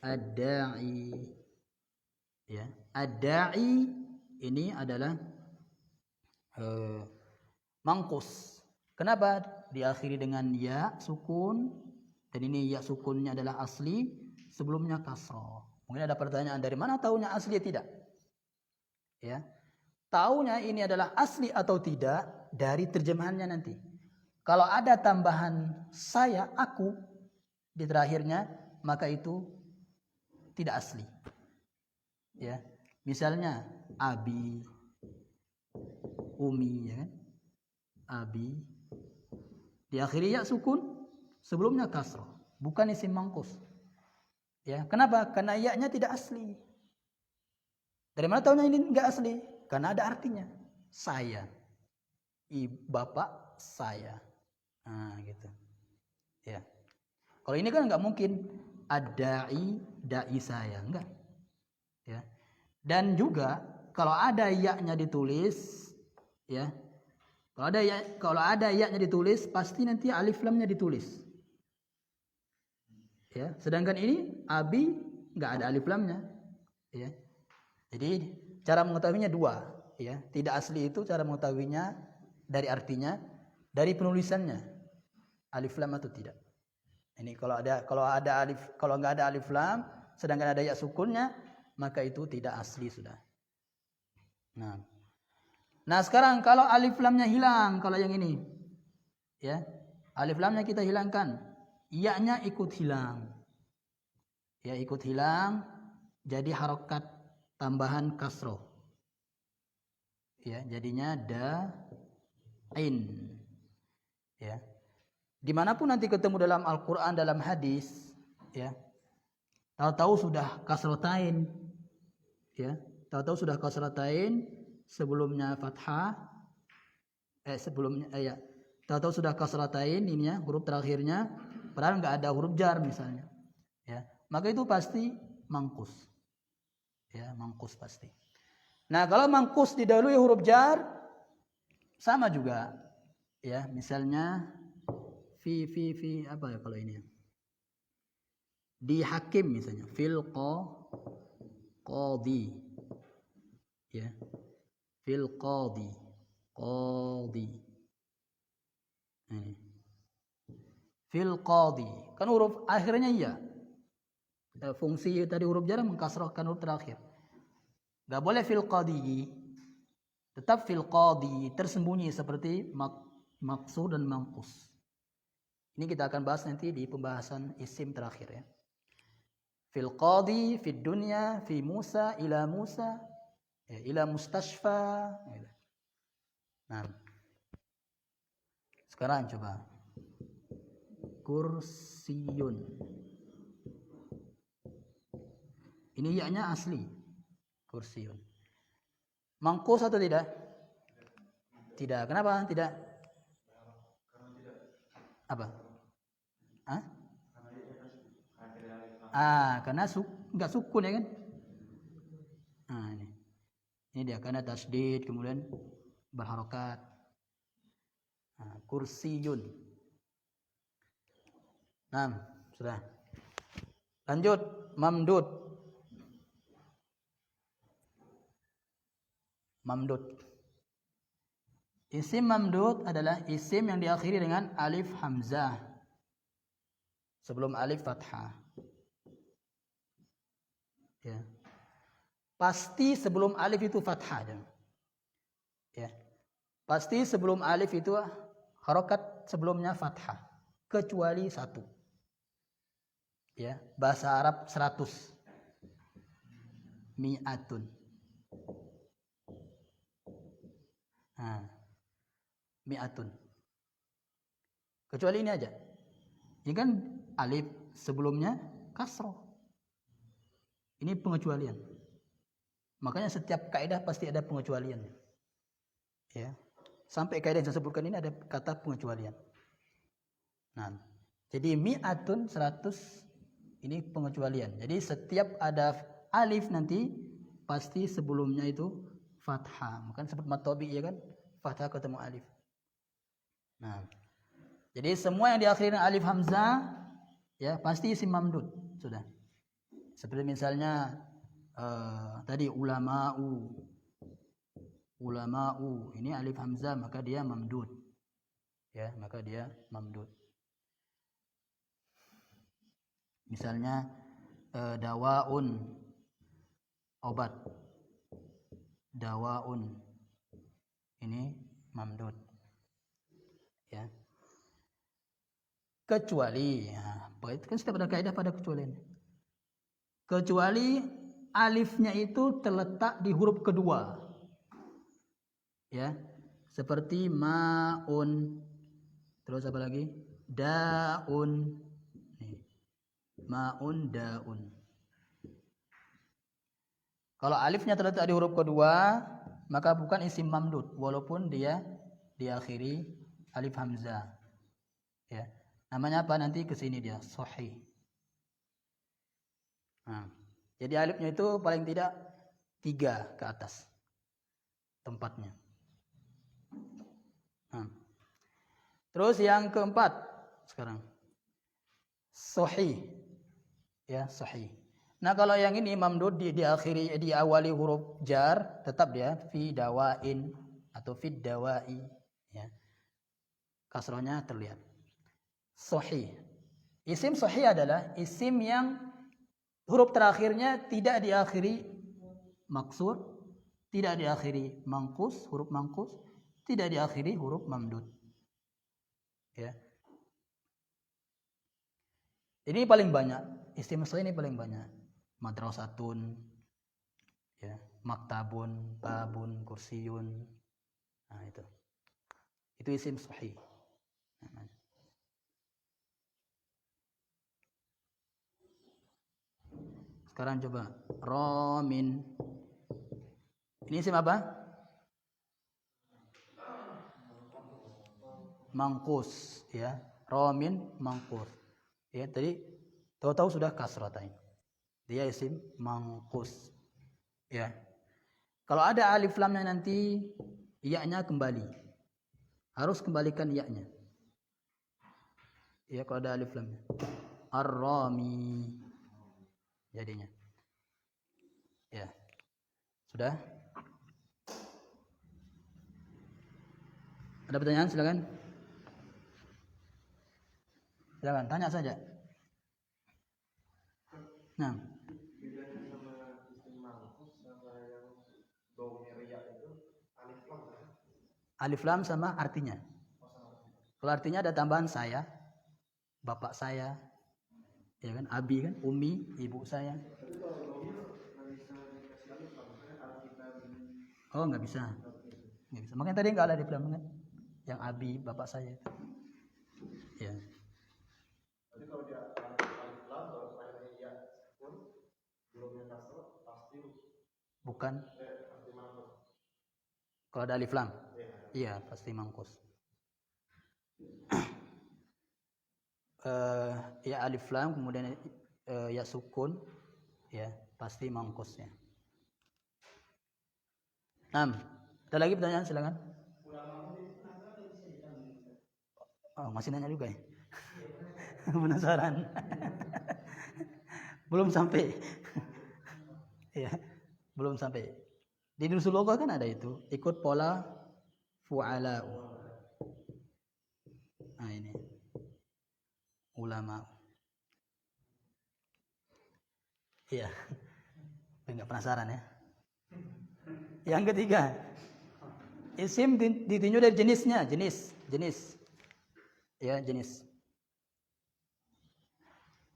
ad-da'i ya, ad-da'i ini adalah mangkus. Kenapa diakhiri dengan ya sukun, dan ini ya sukunnya adalah asli, sebelumnya kasroh. Mungkin ada pertanyaan, dari mana tahunya asli tidak? Ya, tahunya ini adalah asli atau tidak dari terjemahannya nanti. Kalau ada tambahan saya, aku di terakhirnya, maka itu tidak asli. Ya, misalnya abi, umi, ya kan? Abi diakhiri ya sukun, sebelumnya kasroh, bukan isim mangkus. Ya, kenapa? Karena ya-nya tidak asli. Dari mana tahunya ini enggak asli? Karena ada artinya. Saya, bapak saya. Nah, gitu. Ya. Kalau ini kan enggak mungkin ad-da'i, da'i saya, enggak. Ya. Dan juga kalau ada ya-nya ditulis, ya. Kalau ada ya-nya ditulis, pasti nanti alif lamnya ditulis. Ya, sedangkan ini abi enggak ada alif lamnya. Ya. Jadi cara mengetahuinya dua, ya. Tidak asli itu cara mengetahuinya dari artinya, dari penulisannya. Alif lam atau tidak. Ini kalau enggak ada alif lam, sedangkan ada ya sukunnya, maka itu tidak asli sudah. Nah, sekarang kalau alif lamnya hilang, kalau yang ini, ya, alif lamnya kita hilangkan, ya-nya ikut hilang. Ya, ikut hilang jadi harokat tambahan kasroh. Ya, jadinya da'in. Ya. Dimanapun nanti ketemu dalam Al-Quran, dalam hadis, ya, tahu-tahu sudah kasrotain, ya, tahu-tahu sudah kasrotain, sebelumnya fathah, ya, tahu-tahu sudah kasrotain ininya, huruf terakhirnya, padahal nggak ada huruf jar misalnya, ya, maka itu pasti mangkus, ya, mangkus pasti. Nah, kalau mangkus didahului huruf jar, sama juga, ya, misalnya fi apa ya kalau ini? Di hakim misalnya, fil qadi. Ya. Fil qadi. Ini. Fil qadi. Kan huruf akhirnya iya. Fungsi tadi huruf jar mengkasrahkan huruf terakhir. Enggak boleh fil qadi. Tetap fil qadi, tersembunyi seperti maksur dan mangkus. Ini kita akan bahas nanti di pembahasan isim terakhir, ya. Fil qadi, fid dunya, fi Musa, ila Musa, ya, ila mustashfa. Nah, sekarang coba kursiyun. Ini ya-nya asli, kursiyun. Mangkus atau tidak? Tidak. Kenapa tidak? Apa? Karena enggak sukun, ya kan? Nah, ini dia karena tasdid kemudian berharokat. Nah, kursiyun. Nah, sudah. Lanjut, mamdud. Mamdud. Isim mamdud adalah isim yang diakhiri dengan alif hamzah sebelum alif fathah. Ya. Pasti sebelum alif itu fathah. Ya. Pasti sebelum alif itu harokat sebelumnya fathah. Kecuali satu. Ya. Bahasa Arab 100. Mi'atun. Nah. Mi'atun. Kecuali ini aja. Ini kan alif sebelumnya kasroh. Ini pengecualian. Makanya setiap kaidah pasti ada pengecualian. Ya. Sampai kaidah yang saya sebutkan ini ada kata pengecualian. Nah, jadi mi'atun 100 ini pengecualian. Jadi setiap ada alif nanti pasti sebelumnya itu fathah. Makanya seperti matobi, ya kan? Fathah ketemu alif. Nah, jadi semua yang diakhiri dengan alif hamzah ya pasti isim mamdud. Sudah. Seperti misalnya tadi ulama'u ini alif hamzah maka dia mamdud, ya, maka dia mamdud. Misalnya dawaun, obat, dawaun ini mamdud, ya. Kecuali, ya, itu kan sudah ada kaidah pada kecualian. Kecuali alifnya itu terletak di huruf kedua, ya, seperti ma'un, terus apa lagi, daun, nih. Ma'un, daun. Kalau alifnya terletak di huruf kedua maka bukan isim mamdud walaupun dia diakhiri alif hamzah, ya. Namanya apa nanti kesini dia sahih. Nah, jadi alifnya itu paling tidak 3 ke atas tempatnya. Nah. Terus yang keempat sekarang sahih, ya, sahih. Nah, kalau yang ini mamdud diakhiri diawali huruf jar tetap dia fi dawain atau fid dawai, ya. Kasrohnya terlihat. Sahih. Isim sahih adalah isim yang huruf terakhirnya tidak diakhiri maksur, tidak diakhiri mangkus, huruf mangkus, tidak diakhiri huruf mamdud. Ya. Ini paling banyak isim sahih ini paling banyak. Madrasatun, ya, maktabun, babun, kursiyun. Nah, itu. Itu isim sahih. Sekarang coba Ramin. Ini isim apa? Mangkus, ya. Ramin mangkus. Ya, tadi tahu-tahu sudah kasratain. Dia isim mangkus. Ya. Kalau ada alif lamnya nanti iya-nya kembali. Harus kembalikan iya-nya. Ya, kalau ada alif lamnya. Ar-rami jadinya. Ya. Sudah? Ada pertanyaan? Silakan. Silakan, tanya saja. Nah. Bedanya sama isim mangkus sama yang domiria itu alif lam kan? Alif lam sama artinya. Kalau artinya ada tambahan saya, bapak saya, ya kan, abi kan, umi, ibu saya. Tapi kalau domir nggak bisa dikasih alif lam kan? Alkitab. Oh, nggak bisa. Nggak bisa. Makanya tadi nggak ada alif lam kan? Yang abi, bapak saya. Ya. Tapi kalau dia alif lam kalau akhirnya iya pun belumnya kasro pasti Bukan. pasti mangkus. Kalau ada alif lam, iya pasti mangkus. Ya alif lam kemudian ya sukun, ya pasti mangkusnya. Ada lagi pertanyaan, silakan. Oh, masih nanya juga ya? Penasaran. Belum sampai. Ya, belum sampai. Di Nusul Logah kan ada itu, ikut pola fu'ala. Nah ini ulama. Iya. Enggak penasaran ya? Yang ketiga, isim ditinjau dari jenisnya, jenis. Ya, jenis.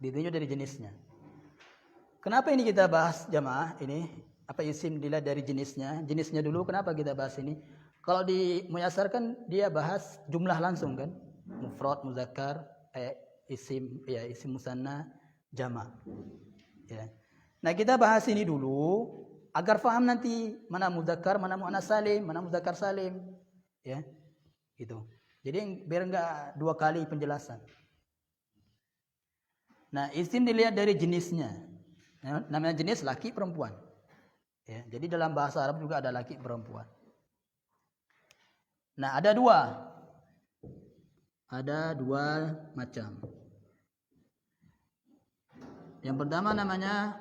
Ditinjau dari jenisnya. Kenapa ini kita bahas jamaah ini? Apa isim dilihat dari jenisnya? Jenisnya dulu kenapa kita bahas ini? Kalau di Muyassar kan dia bahas jumlah langsung kan? Mufrad, muzakkar, isim, ya isim musanna, jama'. Ya. Nah, kita bahas ini dulu agar paham nanti mana muzakkar, mana muannas salim, mana muzakkar salim. Ya. Gitu. Jadi biar enggak dua kali penjelasan. Nah, isim dilihat dari jenisnya. Namanya jenis laki perempuan. Ya, jadi dalam bahasa Arab juga ada laki perempuan. Nah, ada dua macam. Yang pertama namanya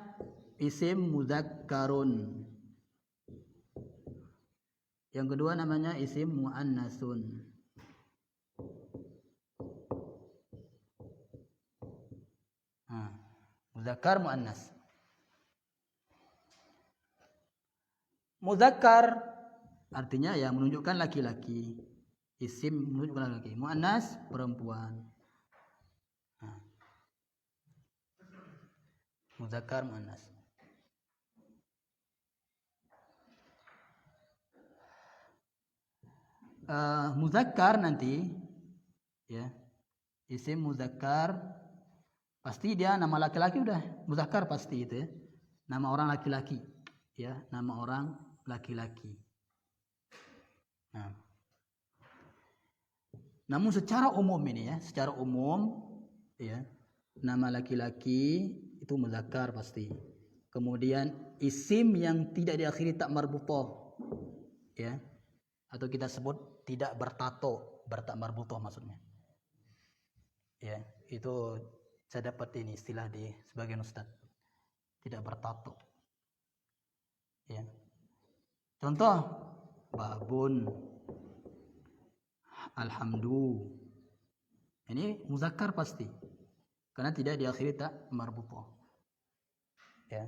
isim muzakkarun. Yang kedua namanya isim muannasun. Muzakkar muannas. Muzakkar artinya ya menunjukkan laki-laki. Isim menunjukkan laki-laki. Muannas perempuan. Muzakkar muannas. Muzakkar nanti ya. Isim muzakkar pasti dia nama laki-laki udah muzakkar pasti itu ya. Nama orang laki-laki ya, nama orang laki-laki. Nah. Namun secara umum ini ya, secara umum ya, nama laki-laki itu muzakkar pasti. Kemudian isim yang tidak diakhiri tak marbutah ya, atau kita sebut tidak bertato, bertak marbutah maksudnya. Ya, itu saya dapat ini istilah di sebagian ustaz. Tidak bertato. Ya. Contoh babun, alhamdu. Ini muzakkar pasti. Karena tidak diakhiri tak marbutah. Ya.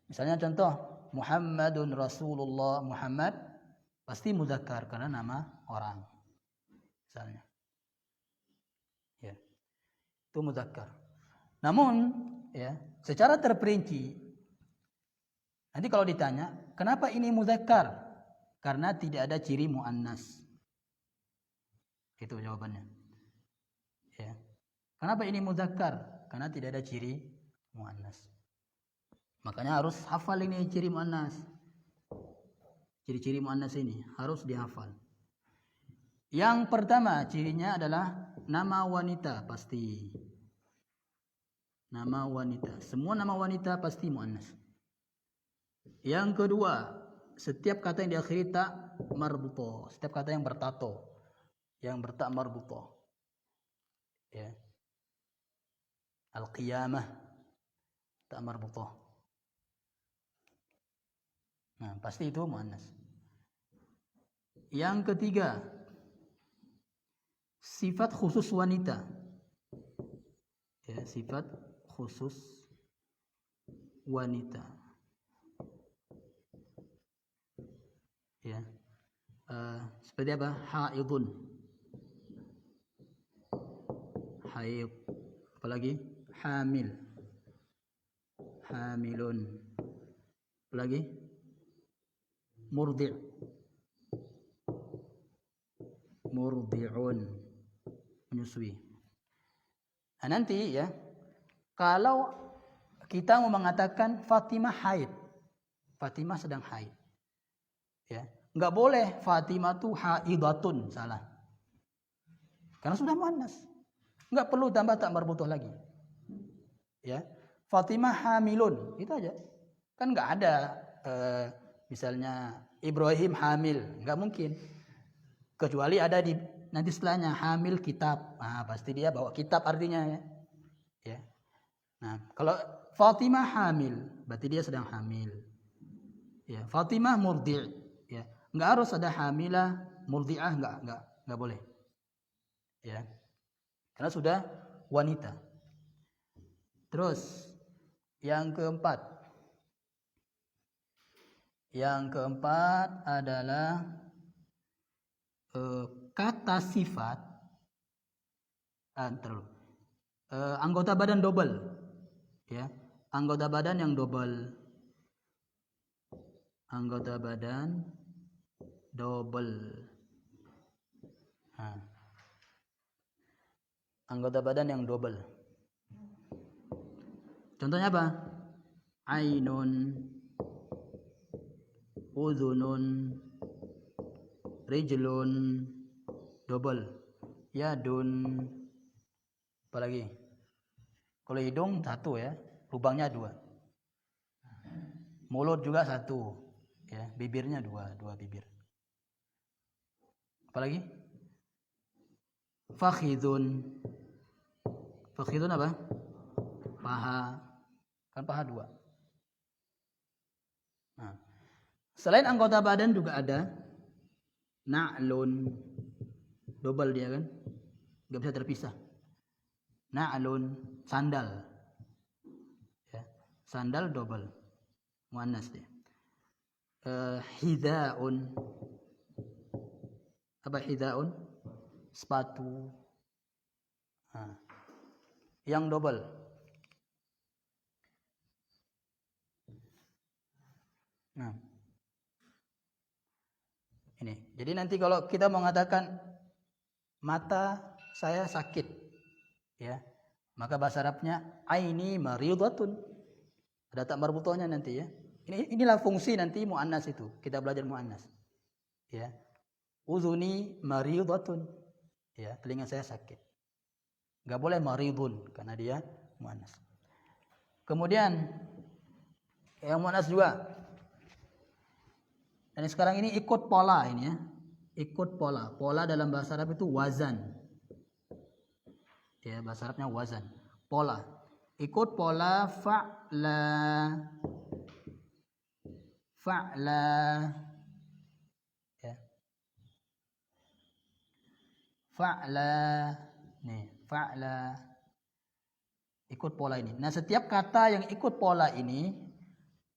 Misalnya contoh Muhammadun Rasulullah, Muhammad pasti muzakkar karena nama orang. Misalnya. Ya. Itu muzakkar. Namun ya, secara terperinci. Nanti kalau ditanya, kenapa ini mudzakkar? Karena tidak ada ciri muannas. Itu jawabannya. Ya. Kenapa ini mudzakkar? Karena tidak ada ciri muannas. Makanya harus hafal ini ciri muannas. Ciri-ciri muannas ini harus dihafal. Yang pertama cirinya adalah nama wanita pasti. Nama wanita. Semua nama wanita pasti muannas. Yang kedua, setiap kata yang diakhiri ta marbutoh. Setiap kata yang bertato. Yang berta marbutoh. Ya. Al-qiyamah. Ta marbutoh. Nah, pasti itu muannas. Yang ketiga, sifat khusus wanita. Ya, sifat khusus wanita. Ya. Seperti apa? Haidun. Haid. Apalagi? Hamil. Hamilun. Apalagi? Murdi'. Murdi'un. Menyusui. Nah, nanti ya, kalau kita mau mengatakan Fatimah haid, Fatimah sedang haid, ya, nggak boleh Fatimah tuh haidatun, salah, karena sudah muannas, nggak perlu tambah tak marbutoh lagi, ya. Fatimah hamilun, itu aja, kan nggak ada misalnya Ibrahim hamil, nggak mungkin, kecuali ada di nanti setelahnya hamil kitab, pasti dia bawa kitab artinya, ya. Nah, kalau Fatimah hamil, berarti dia sedang hamil. Ya, Fatimah murdi', ya. Enggak harus ada hamilah, murdi'ah, enggak boleh. Ya. Karena sudah wanita. Terus yang keempat. Yang keempat adalah kata sifat anggota badan double, ya, anggota badan yang double, anggota badan double, anggota badan yang double. Contohnya apa? Ainun, udhunun, rijlun, double, yadun, apalagi? Kalau hidung satu, ya, lubangnya dua. Mulut juga satu, ya, bibirnya dua bibir. Apalagi? Fakhidun. Fakhidun apa? Paha. Kan paha dua. Nah, selain anggota badan juga ada na'lun, double dia kan, nggak bisa terpisah. Na'lun, sandal, ya, sandal double, muannas dia. Hidaun, apa hidaun? Sepatu. Yang double. Nah, ini. Jadi nanti kalau kita mengatakan mata saya sakit, ya, maka bahasa Arabnya aini maridatun. Ada tak marbutohnya nanti, ya. Inilah fungsi nanti muannas itu. Kita belajar muannas. Ya. Uzuni maridatun. Ya, telinga saya sakit. Enggak boleh maridun karena dia muannas. Kemudian yang muannas juga. Dan sekarang ini ikut pola ini, ya. Ikut pola. Pola dalam bahasa Arab itu wazan. Ya, bahasa Arabnya wazan. Pola. Ikut pola fa'la. Fa'la. Ya. Fa'la. Nih, fa'la. Ikut pola ini. Nah, setiap kata yang ikut pola ini,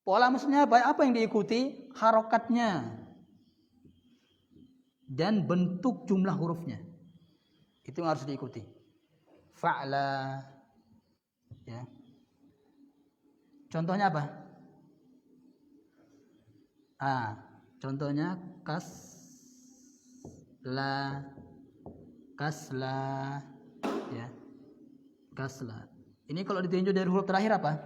pola maksudnya apa? Apa yang diikuti? Harokatnya dan bentuk jumlah hurufnya. Itu yang harus diikuti. Fa'la, ya. Contohnya apa? Contohnya kasla, ya, kasla. Ini kalau ditinjau dari huruf terakhir apa?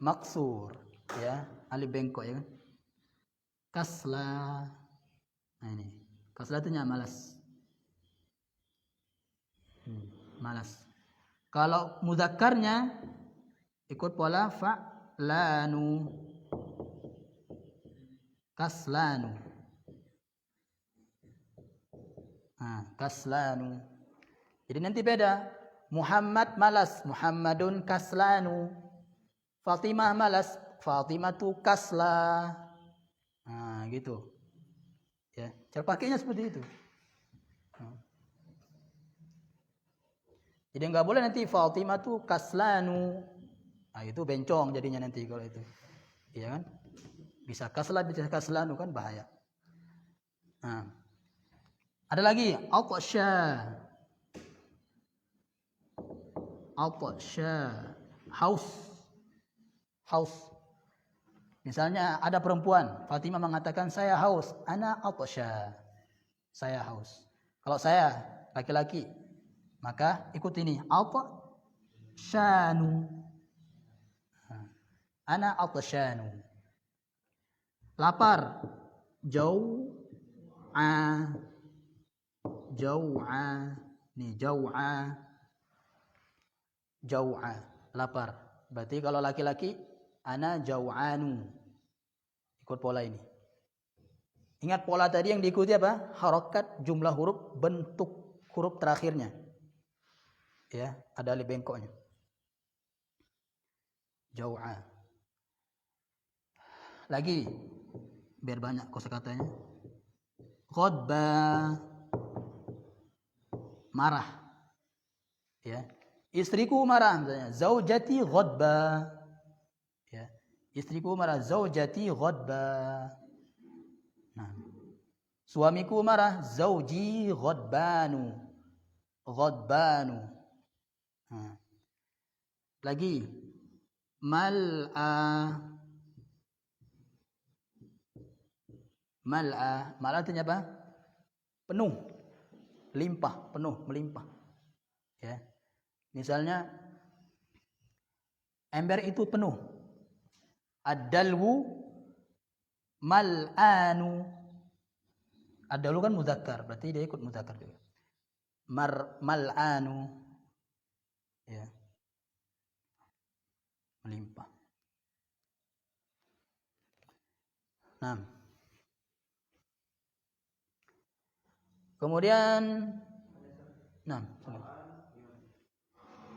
Maksur, ya, alif bengkok, ya kan? Kasla. Nah ini, kasla itu malas. Malas. Kalau mudzakarnya ikut pola fa'lanu, kaslanu. Kaslanu. Jadi nanti beda. Muhammad malas, Muhammadun kaslanu. Fatimah malas, Fatimatu kasla. Gitu. Ya, cara pakainya seperti itu. Jadi nggak boleh nanti Fatimatu kaslanu. Itu bencong jadinya nanti kalau itu. Iya kan? Bisa kasla, bisa kaslanu, kan bahaya. Ada lagi atasya. Haus. Misalnya ada perempuan, Fatimah mengatakan saya haus, ana atasya. Saya haus. Kalau saya laki-laki, maka ikut ini atasyanu. Ana atasyanu. Lapar, jau'a. Nih jau'a, lapar. Berarti kalau laki-laki ana jau'anu. Ikut pola ini. Ingat pola tadi yang diikuti apa? Harokat, jumlah huruf, bentuk huruf terakhirnya. Ya, ada alif bengkoknya. Jau'a. Lagi biar banyak kosakatanya. Ghadba, marah. Ya. Istriku marah misalnya, zaujati ghadba. Ya. Istriku marah, zaujati ghadba. Nah. Suamiku marah, zauji ghadbanu. Nah. Lagi mal'a artinya apa? Penuh, limpah, penuh, melimpah. Ya. Misalnya ember itu penuh. Ad-dalwu mal'anu. Ad-dalwu kan mudzakkar, berarti dia ikut mudzakkar juga. Mal'anu. Ya. Melimpah. Kemudian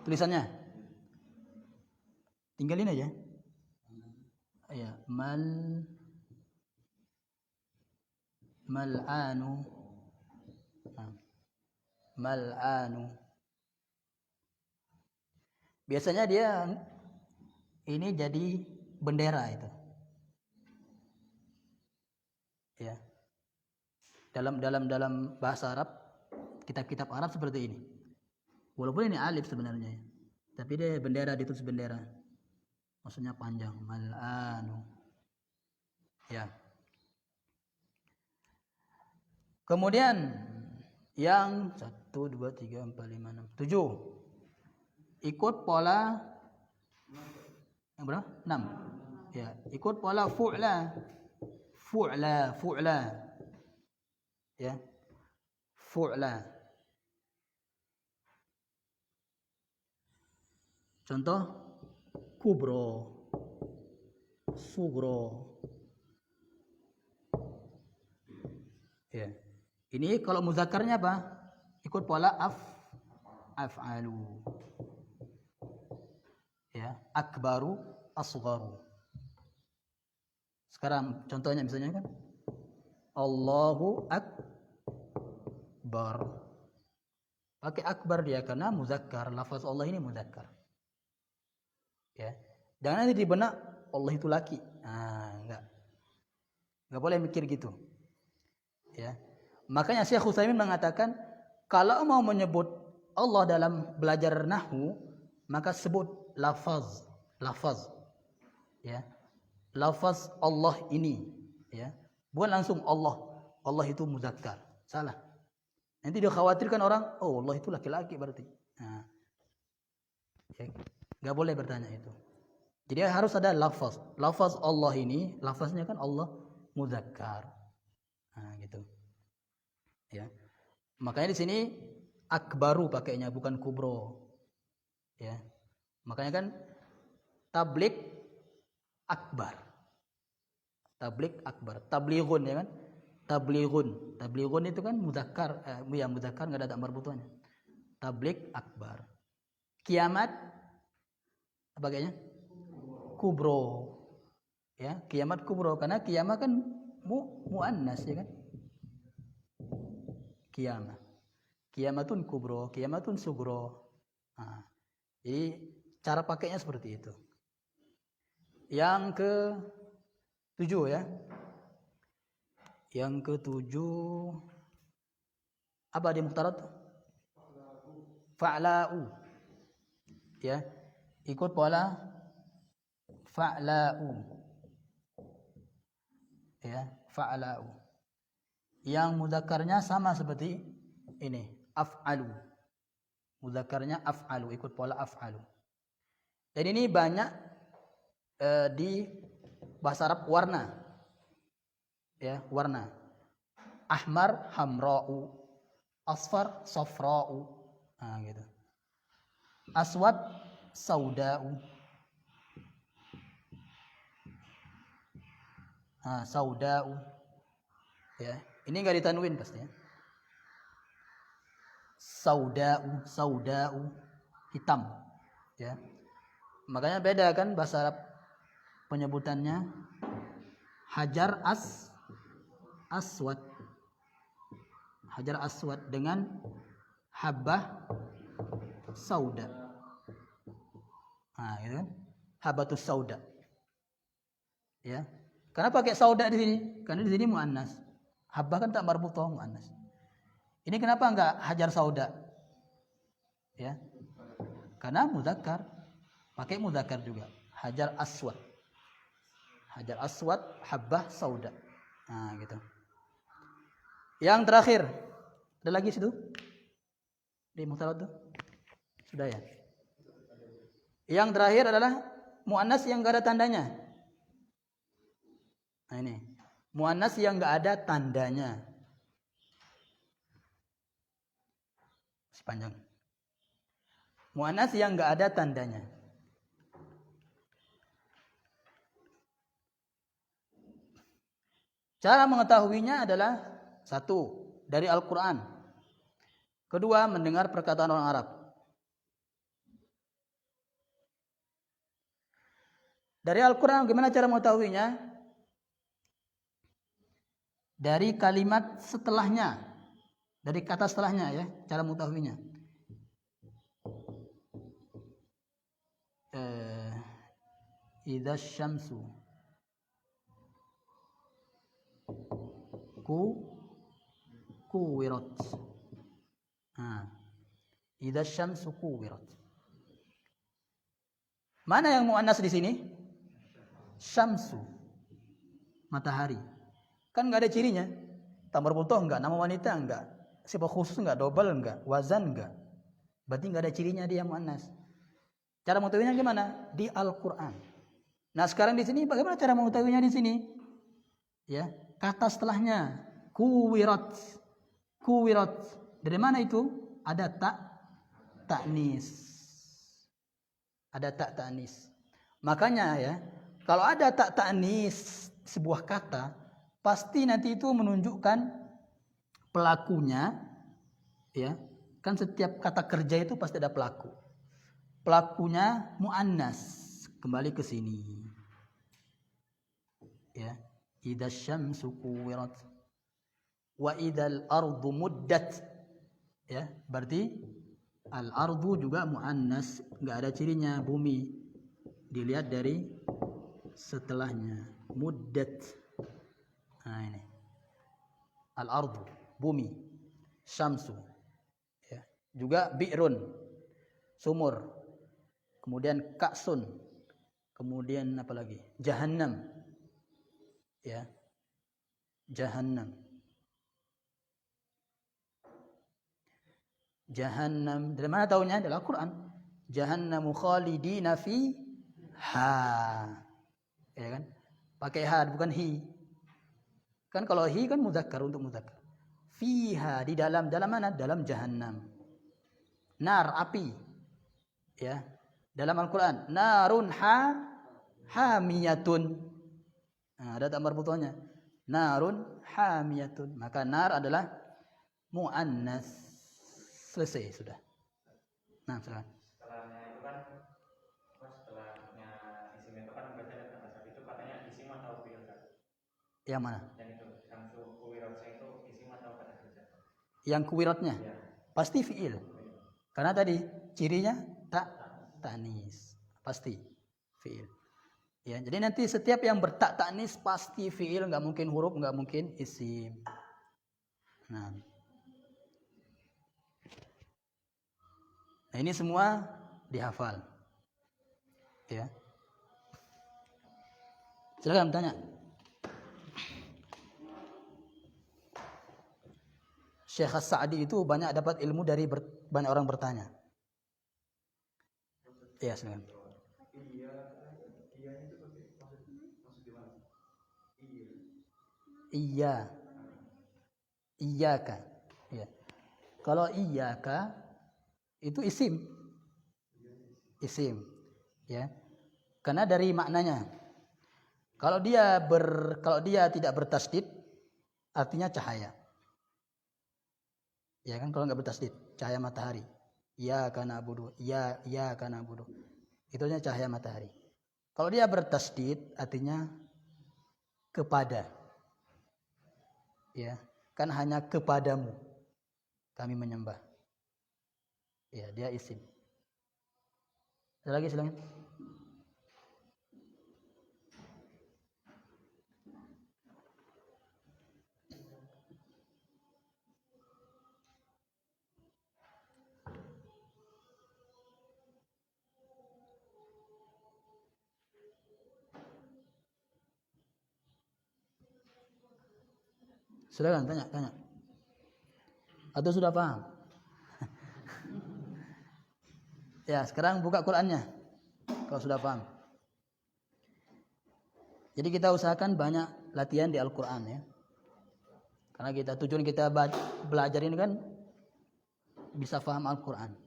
tulisannya tinggalin aja. Ya, mal'anu. Mal'anu. Biasanya dia ini jadi bendera itu. Ya. Dalam bahasa Arab, kitab-kitab Arab seperti ini. Walaupun ini alif sebenarnya, tapi dia bendera, ditulis bendera. Maksudnya panjang, mal'anu. Ya. Kemudian yang 1 2 3 4 5 6 7 ikut pola yang berapa? 6. Ya, ikut pola fu'la. Ya. Fu'la. Contoh kubro, sugro. Ya. Ini kalau mudzakarnya apa? Ikut pola af'alu. Ya, akbaru, asgharu. Sekarang contohnya misalnya kan Allahu akbar. Pakai akbar dia karena muzakkar, lafaz Allah ini muzakkar. Ya. Jangan nanti di benak Allah itu laki. Enggak boleh mikir gitu. Ya. Makanya Syekh Utsaimin mengatakan kalau mau menyebut Allah dalam belajar nahwu maka sebut lafaz, ya. Lafaz Allah ini, ya. Bukan langsung Allah. Allah itu muzakkar. Salah. Nanti dia khawatirkan orang, oh Allah itu laki-laki berarti. Nah, ya, nggak boleh bertanya itu. Jadi harus ada lafaz. Lafaz Allah ini, lafaznya kan Allah muzakkar. Nah, gitu. Ya. Makanya di sini akbaru pakainya bukan kubro. Ya. Makanya kan tablik akbar. Tablik akbar. Tablighun ya kan? Tablighun. Tablighun itu kan mudzakkar, ya mudzakkar enggak ada tak marbutuhnya. Tablik akbar. Kiamat apa kayaknya? Kubro. Ya, kiamat kubro karena kiamat kan muannas ya kan? Kiamat. Kiamatun kubro, kiamatun sugro. Nah, jadi cara pakainya seperti itu. Yang ke-7 ya. Yang ke-7 apa di muhtarat? Fa'la'u. Ya. Ikut pola fa'la'u. Ya, fa'la'u. Yang mudzakarnya sama seperti ini, af'alu. Mudzakarnya af'alu, ikut pola af'alu. Dan ini banyak di bahasa Arab warna. Ya, warna. Ahmar hamra'u, asfar safra'u. Nah, gitu. Aswad sauda'u. Nah, sauda'u. Ya, ini enggak ditanwin pastinya. Sauda'u, sauda'u, hitam. Ya. Makanya beda kan bahasa Arab penyebutannya. Hajar aswad. Hajar aswad dengan habbah sauda. Nah, gitu kan? Habbatus sauda. Ya. Kenapa pakai sauda di sini? Karena di sini muannas. Habbah kan tak marbuthah muannas. Ini kenapa enggak hajar sauda? Ya. Karena mudzakkar. Pakai mudzakkar juga. Hajar aswad. Hajar aswad, habbah sauda. Nah, gitu. Yang terakhir. Ada lagi situ? Di muhtarat tuh? Sudah ya? Yang terakhir adalah muannas yang enggak ada tandanya. Nah, ini. Muannas yang enggak ada tandanya. Sepanjang. Muannas yang enggak ada tandanya. Cara mengetahuinya adalah satu, dari Al-Quran. Kedua, mendengar perkataan orang Arab. Dari Al-Quran, gimana cara mengetahuinya? Dari kalimat setelahnya. Dari kata setelahnya ya, cara mengetahuinya. Idza syamsu kuwirat. Nah, idza syamsu kuwirat. Mana yang muannas di sini? Syamsu. Matahari. Kan enggak ada cirinya. Tamar butuh enggak, nama wanita enggak, sifat khusus enggak, double enggak, wazan enggak. Berarti enggak ada cirinya dia muannas. Cara mengetahuinya gimana? Di Al-Qur'an. Nah, sekarang di sini bagaimana cara mengetahuinya di sini? Ya, kata setelahnya kuwirat. Kuwirat. Dari mana itu? Ada ta'nis. Ada ta'nis. Makanya ya, kalau ada ta'nis sebuah kata, pasti nanti itu menunjukkan pelakunya, ya. Kan setiap kata kerja itu pasti ada pelaku. Pelakunya muannas. Kembali ke sini. Ya. Idza syamsu kuwirat wa idzal ardu muddat. Ya, berarti al-ardu juga muannas, enggak ada cirinya bumi. Dilihat dari setelahnya. Muddat. Nah, ini. Al-ardu, bumi. Syamsu. Ya. Juga bi'run, sumur. Kemudian ka'sun. Kemudian apa lagi? Jahannam. Ya. Jahannam. Jahannam. Dari mana tahunya? Dari Al-Quran. Jahannamu khalidina fiha. Ya kan? Pakai ha bukan hi. Kan kalau hi kan mudzakkar untuk mudzakkar. Fiha di dalam mana? Dalam jahannam. Nar api. Ya. Dalam Al-Quran, narun hamiyatun. Nah, ada tak marbutohnya. Narun hamiyatun. Maka nar adalah muannas. Selesai sudah. Nah, silakan. Setelahnya itu kan setelahnya isim itu kan baca dan kata itu katanya isim atau fi'il kan? Yang mana? Yang itu, yang kuwirotnya itu isim atau kata kerja? Yang kuwiratnya? Ya. Pasti fi'il. Karena tadi cirinya ta'nis. Pasti fi'il. Ya, jadi nanti setiap yang bertak ta'nis pasti fi'il, nggak mungkin huruf, nggak mungkin isim. Nah, ini semua dihafal. Ya. Silakan tanya. Syekh As-Sa'di itu banyak dapat ilmu dari banyak orang bertanya. Ya, silakan. Iya. Iyaka. Ya. Kalau iyaka itu isim. Isim. Ya. Karena dari maknanya. Kalau dia tidak bertasdid artinya cahaya. Ya kan kalau enggak bertasdid, cahaya matahari. Ya kana budu, ya kana budu. Itu artinya cahaya matahari. Kalau dia bertasdid artinya kepada. Ya, kan hanya kepadamu kami menyembah. Ya, dia isim. Ada lagi silakan. Silakan tanya. Atau sudah paham? Ya, sekarang buka Qur'annya. Kalau sudah paham. Jadi kita usahakan banyak latihan di Al-Qur'an ya. Karena tujuan kita belajar ini kan bisa paham Al-Qur'an.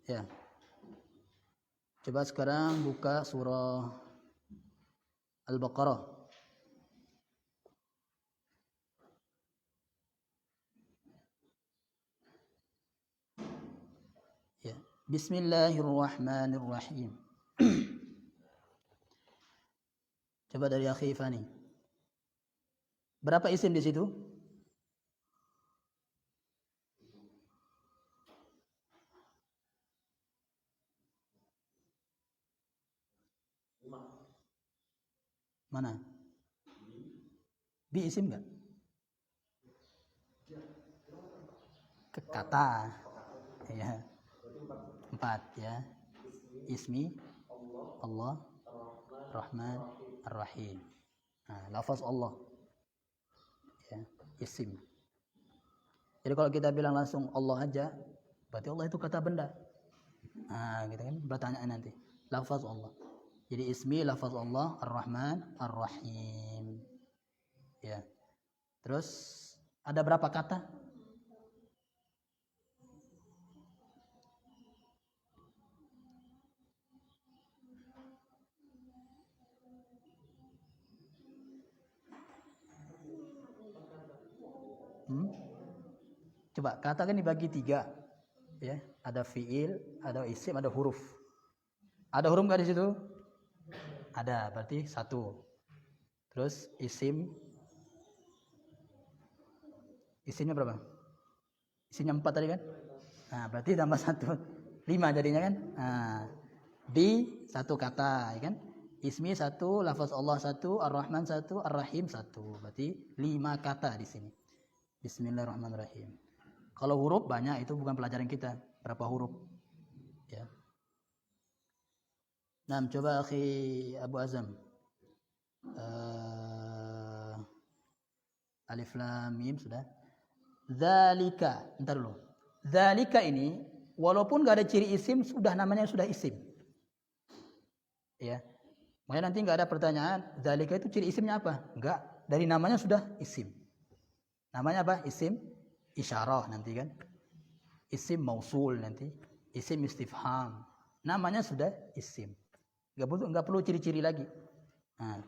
Ya. Coba sekarang buka surah Al-Baqarah. Ya. Bismillahirrahmanirrahim. Coba dari Akhi Fani. Berapa isim di situ? Mana? Bi isim enggak? Kata. Ya. 4 ya. Ismi Allah, Rahman, Ar-Rahim. Nah, lafaz Allah. Ya, isim. Jadi kalau kita bilang langsung Allah aja, berarti Allah itu kata benda. Nah, gitu kan pertanyaan nanti. Lafaz Allah. Jadi ismi lafaz Allah, Ar-Rahman, Ar-Rahim. Ya. Terus ada berapa kata? Coba kata kan dibagi 3. Ya, ada fiil, ada isim, ada huruf. Ada huruf nggak di situ? Ada, berarti 1. Terus isimnya berapa? Isimnya 4 tadi kan? Nah, berarti tambah 1, 5 jadinya kan? Nah, di 1 kata, ya kan? Ismi satu, lafaz Allah satu, Ar-Rahman satu, Ar-Rahim satu. Berarti 5 kata di sini. Bismillahirrahmanirrahim. Kalau huruf banyak, itu bukan pelajaran kita. Berapa huruf? Ya. Nah, coba akhi Abu Azam. Alif Lam Mim sudah. Dzalika, entar dulu. Dzalika ini walaupun gak ada ciri isim, sudah namanya sudah isim. Ya. Makanya nanti nggak ada pertanyaan, dzalika itu ciri isimnya apa? Enggak, dari namanya sudah isim. Namanya apa? Isim isyarah nanti kan. Isim mausul nanti, isim istifham. Namanya sudah isim. Enggak perlu ciri-ciri lagi. Nah.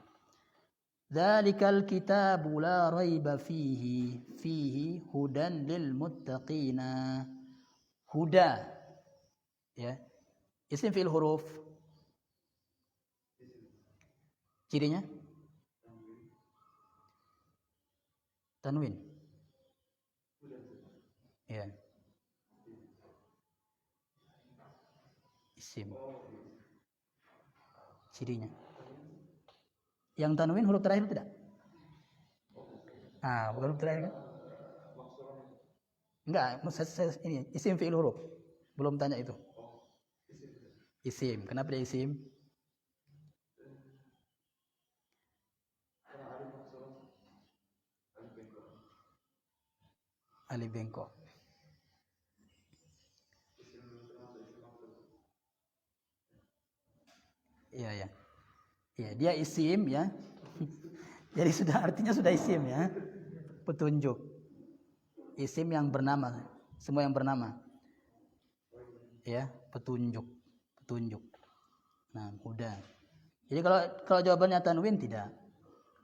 Dzalikal kitabu la raiba fihi hudan lil muttaqina. Huda. Ya. Isim fi'il huruf. Cirinya? Tanwin. Ya. Isim. Cirinya. Yang tanwin huruf terakhir tidak? Ah, bukan huruf terakhir kan? Enggak, ini isim fi'il huruf. Belum tanya itu. Isim. Kenapa dia isim? Alif bengkok. Iya ya. Ya, dia isim ya. Jadi artinya sudah isim ya. Petunjuk. Isim yang bernama, semua yang bernama. Ya, petunjuk. Nah, udah. Jadi kalau jawabannya tanwin tidak.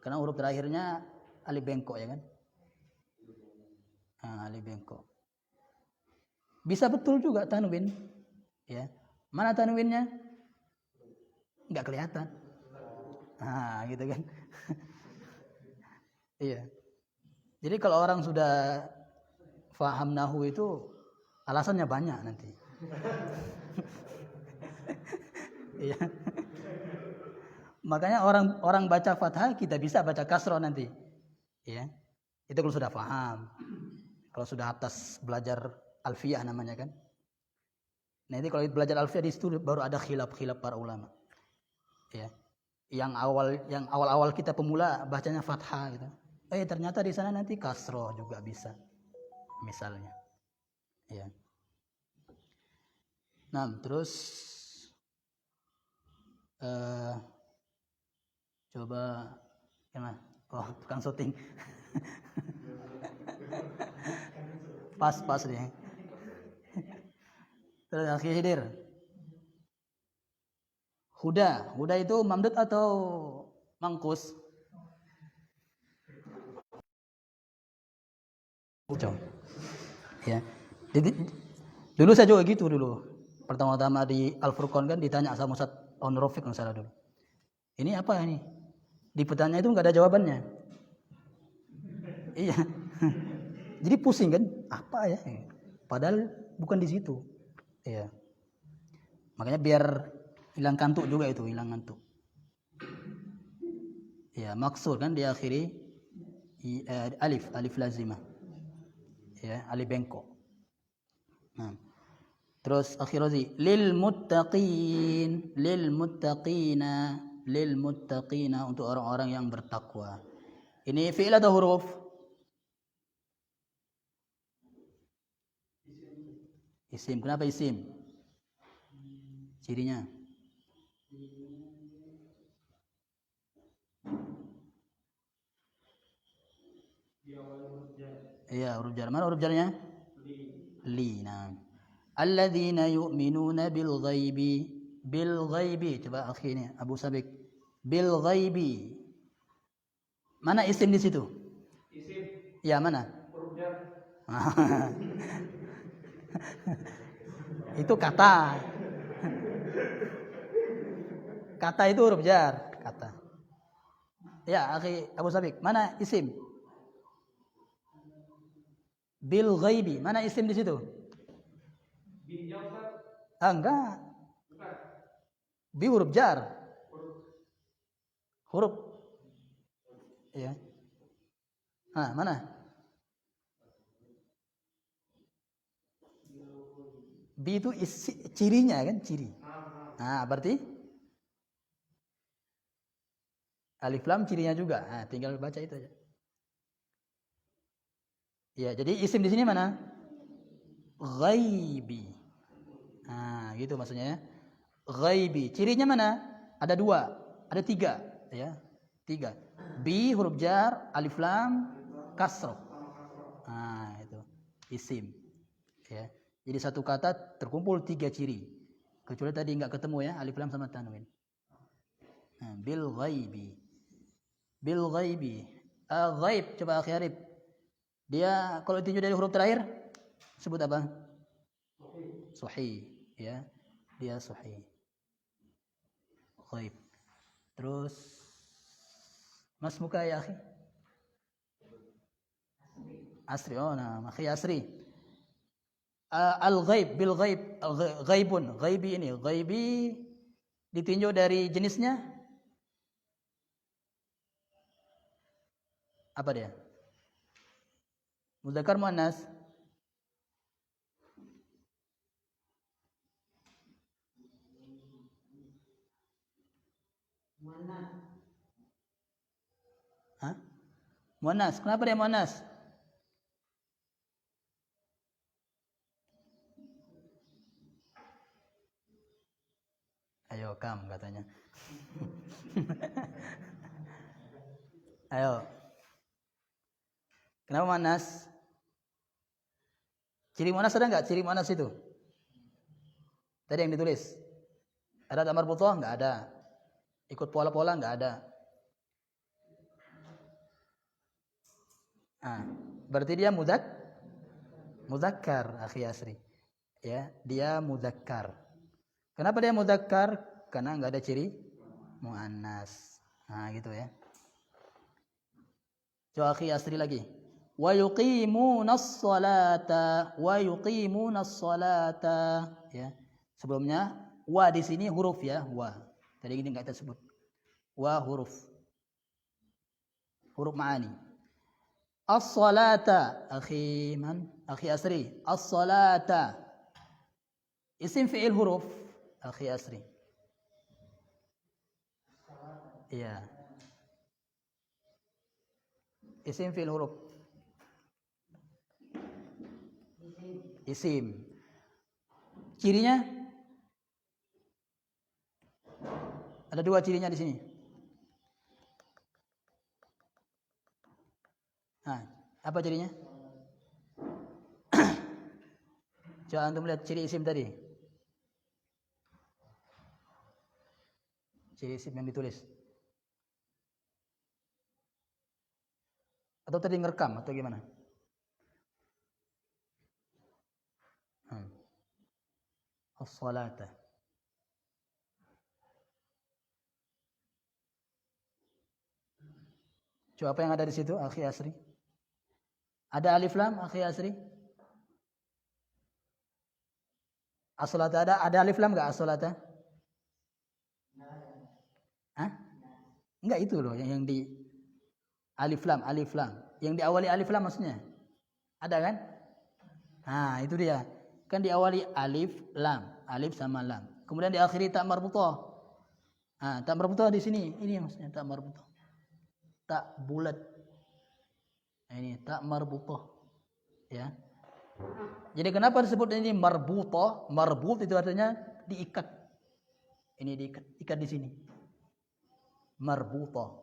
Karena huruf terakhirnya alif bengkok ya kan? Nah, alif bengkok. Bisa betul juga tanwin. Ya. Mana tanwinnya? Enggak kelihatan. Nah, gitu kan. Iya. Jadi kalau orang sudah paham nahu itu alasannya banyak nanti. Iya. Makanya orang baca fathah kita bisa baca kasroh nanti. Ya. Itu kalau sudah paham. Kalau sudah atas belajar alfiyah namanya kan. Nah, ini kalau belajar alfiyah di situ baru ada khilaf para ulama. Ya. Yang awal-awal kita pemula bacanya fathah gitu. Ternyata di sana nanti kasroh juga bisa. Misalnya. Ya. Nah, terus coba gimana? Oh, tukang syuting. Pas deh. Terus akhir. Huda itu mamdud atau mangkus? Ya. Jadi, dulu saya juga gitu dulu. Pertama-tama di Al-Furqan kan ditanya sama Ustaz Onrofik misalnya dulu. Ini apa ini? Di pertanyaan itu nggak ada jawabannya. Iya. Jadi pusing kan? Apa ya? Padahal bukan di situ. Iya. Makanya biar hilang kantuk juga itu, hilang ngantuk. Ya, maksud kan diakhiri alif lazimah. Ya, alif bengkok. Nah. Terus akhirnya lil muttaqina untuk orang-orang yang bertakwa. Ini fi'il atau huruf? Isim. Kenapa isim? Cirinya? Iya, huruf jar. Mana huruf jarnya? Li. Nah. Alladzina yu'minuna bil ghaibi. Coba akhirnya Abu Sabik. Bil ghaibi. Mana isim di situ? Isim. Ya, mana? Huruf jar. Itu kata. Kata itu huruf jar, kata. Ya, akhi Abu Sabik, mana isim? Bil ghaibi. Mana isim di situ? Enggak. Bi huruf jar. huruf. Ya. Ah, mana? B itu cirinya kan, ciri. Nah, berarti alif lam cirinya juga. Nah, tinggal baca itu aja. Ya, jadi isim di sini mana? Ghaibi. Nah, gitu maksudnya ya. Ghaibi. Cirinya mana? Ada 2, ada 3, ya. 3. B huruf jar, alif lam, kasroh. Nah, itu isim. Ya. Jadi satu kata terkumpul 3 ciri. Kecuali tadi enggak ketemu ya, alif lam sama tanwin. Nah, bil ghaibi. Bil ghaibi. Ghaib, coba akhi Arif. Dia kalau ditinjau dari huruf terakhir sebut apa? Sahih, ya. Dia sahih. Ghaib. Terus Mas muka ya akhi? Asri. Oh, nah, akhi Asri. Al-ghaib, bil ghaib, ghaibun, ghaibi ini, ghaibi ditinjau dari jenisnya apa dia? Mudzakkar muannas? Hah? Muannas. Kenapa dia muannas? Ayo kam katanya. Ayo. Kenapa muannas? Ciri muannas ada enggak? Ciri muannas itu. Tadi yang ditulis. Ada tamar butoh? Enggak ada. Ikut pola-pola enggak ada. Ah, berarti dia mudzakkar, akhi Asri. Ya, dia mudzakkar. Kenapa dia mudzakkar? Karena enggak ada ciri muannas. Nah, gitu ya. Coba akhi Asri lagi. Wa yuqimunas salata, wa yuqimunas salata. Ya. Sebelumnya wa di sini huruf ya, wa. Tadi ini enggak kita sebut. Wa huruf. Huruf ma'ani. As-salata, akhi man? Akhi Asri. As-salata. Isim fi'il huruf, akhi Asri. Iya. Isim fi'il huruf. Isim. Cirinya? Ada 2 cirinya di sini. Nah, apa cirinya? Coba antum lihat ciri isim tadi. Ciri isim yang ditulis. Atau tadi ngerekam atau gimana? As-salata. Coba apa yang ada di situ, akhi Asri? Ada alif lam, akhi Asri? As-salata ada alif lam enggak as-salata? Hah? Enggak itu loh yang di alif lam. Yang diawali alif lam maksudnya. Ada kan? Nah, itu dia. Kan diawali alif sama lam. Kemudian diakhiri ta marbutah. Nah, ta marbutah di sini. Ini maksudnya ta marbutah. Tak bulat. Nah, ini tak marbutah. Ya. Jadi kenapa disebut ini marbutah? Marbut itu artinya diikat. Ini diikat, ikat di sini. Marbutah.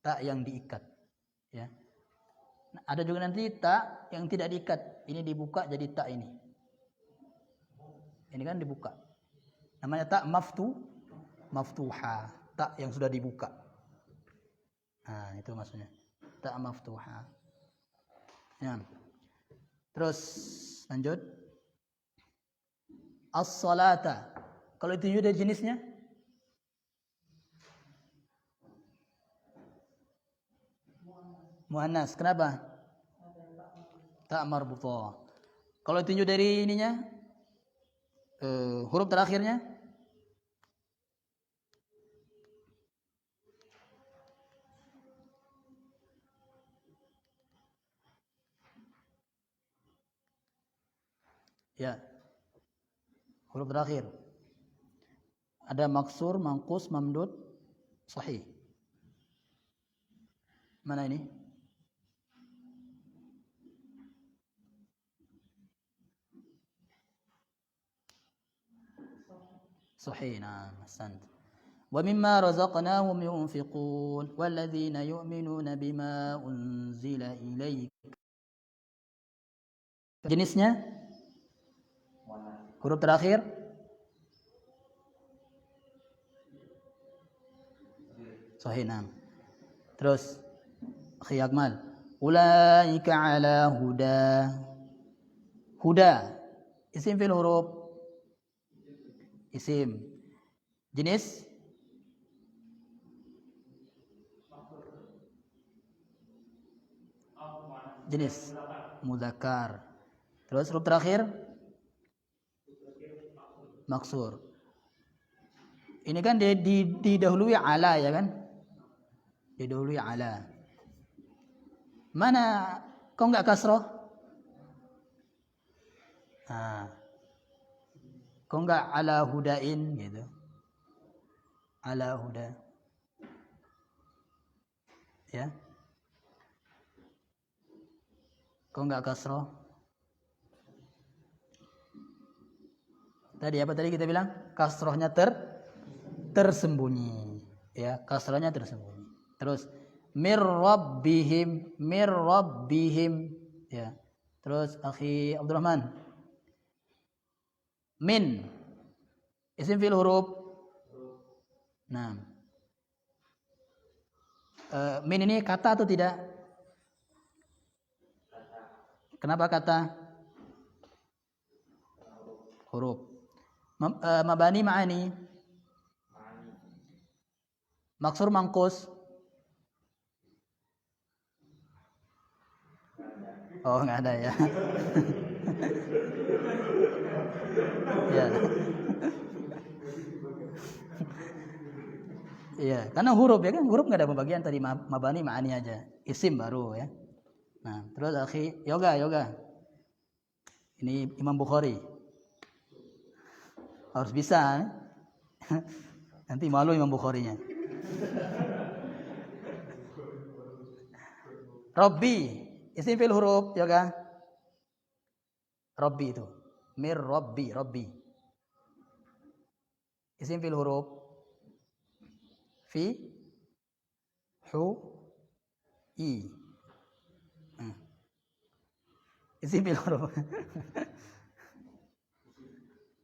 Tak yang diikat. Ya. Ada juga nanti tak yang tidak diikat. Ini dibuka jadi tak ini. Ini kan dibuka. Namanya tak maftuha. Tak yang sudah dibuka. Nah, itu maksudnya. Tak maftuha. Ya. Terus lanjut. As-salata. Kalau itu juga jenisnya? Muannas. Kenapa? Tak marbutah. Kalau tinju dari ininya, huruf terakhirnya, Ya. Huruf terakhir. Ada maksur, mangkus, mamdud, sahih. Mana ini? Sahih. Nah, ahsant. ومما رزقناهم ينفقون والذين يؤمنون بما أنزل إليك. Jenisnya huruf terakhir sahih. Nah. Terus akhi Akmal, ulaika ala huda. Huda isim fil huruf isim. Jenis jenis mudzakkar. Terus huruf terakhir maksur. Ini kan didahului ala ya kan? Didahului ala. Mana kok enggak kasroh? Nah. Kok enggak ala hudain gitu? Ala huda. Ya. Kok enggak kasroh? Tadi apa tadi kita bilang? Kasrohnya tersembunyi. Ya, kasrohnya tersembunyi. Terus mir rabbihim. Ya. Terus akhi Abdurrahman. Min. Isim fil huruf. Nah. Min ini kata atau tidak? Kenapa kata? Huruf. Mabani ma'ani. Maksur mangkus. Oh, enggak ada ya. Ya. Iya, karena huruf ya kan, huruf enggak ada pembagian tadi, mabani ma'ani aja. Isim baru ya. Nah, terus akhi yoga. Ini Imam Bukhari. Harus bisa. Nanti malu Imam Bukharinya. Rabbi, isim fil huruf yoga. Rabbi itu. Mir Rabbi. Isim fil huruf. Fi hu i. Isim fil huruf.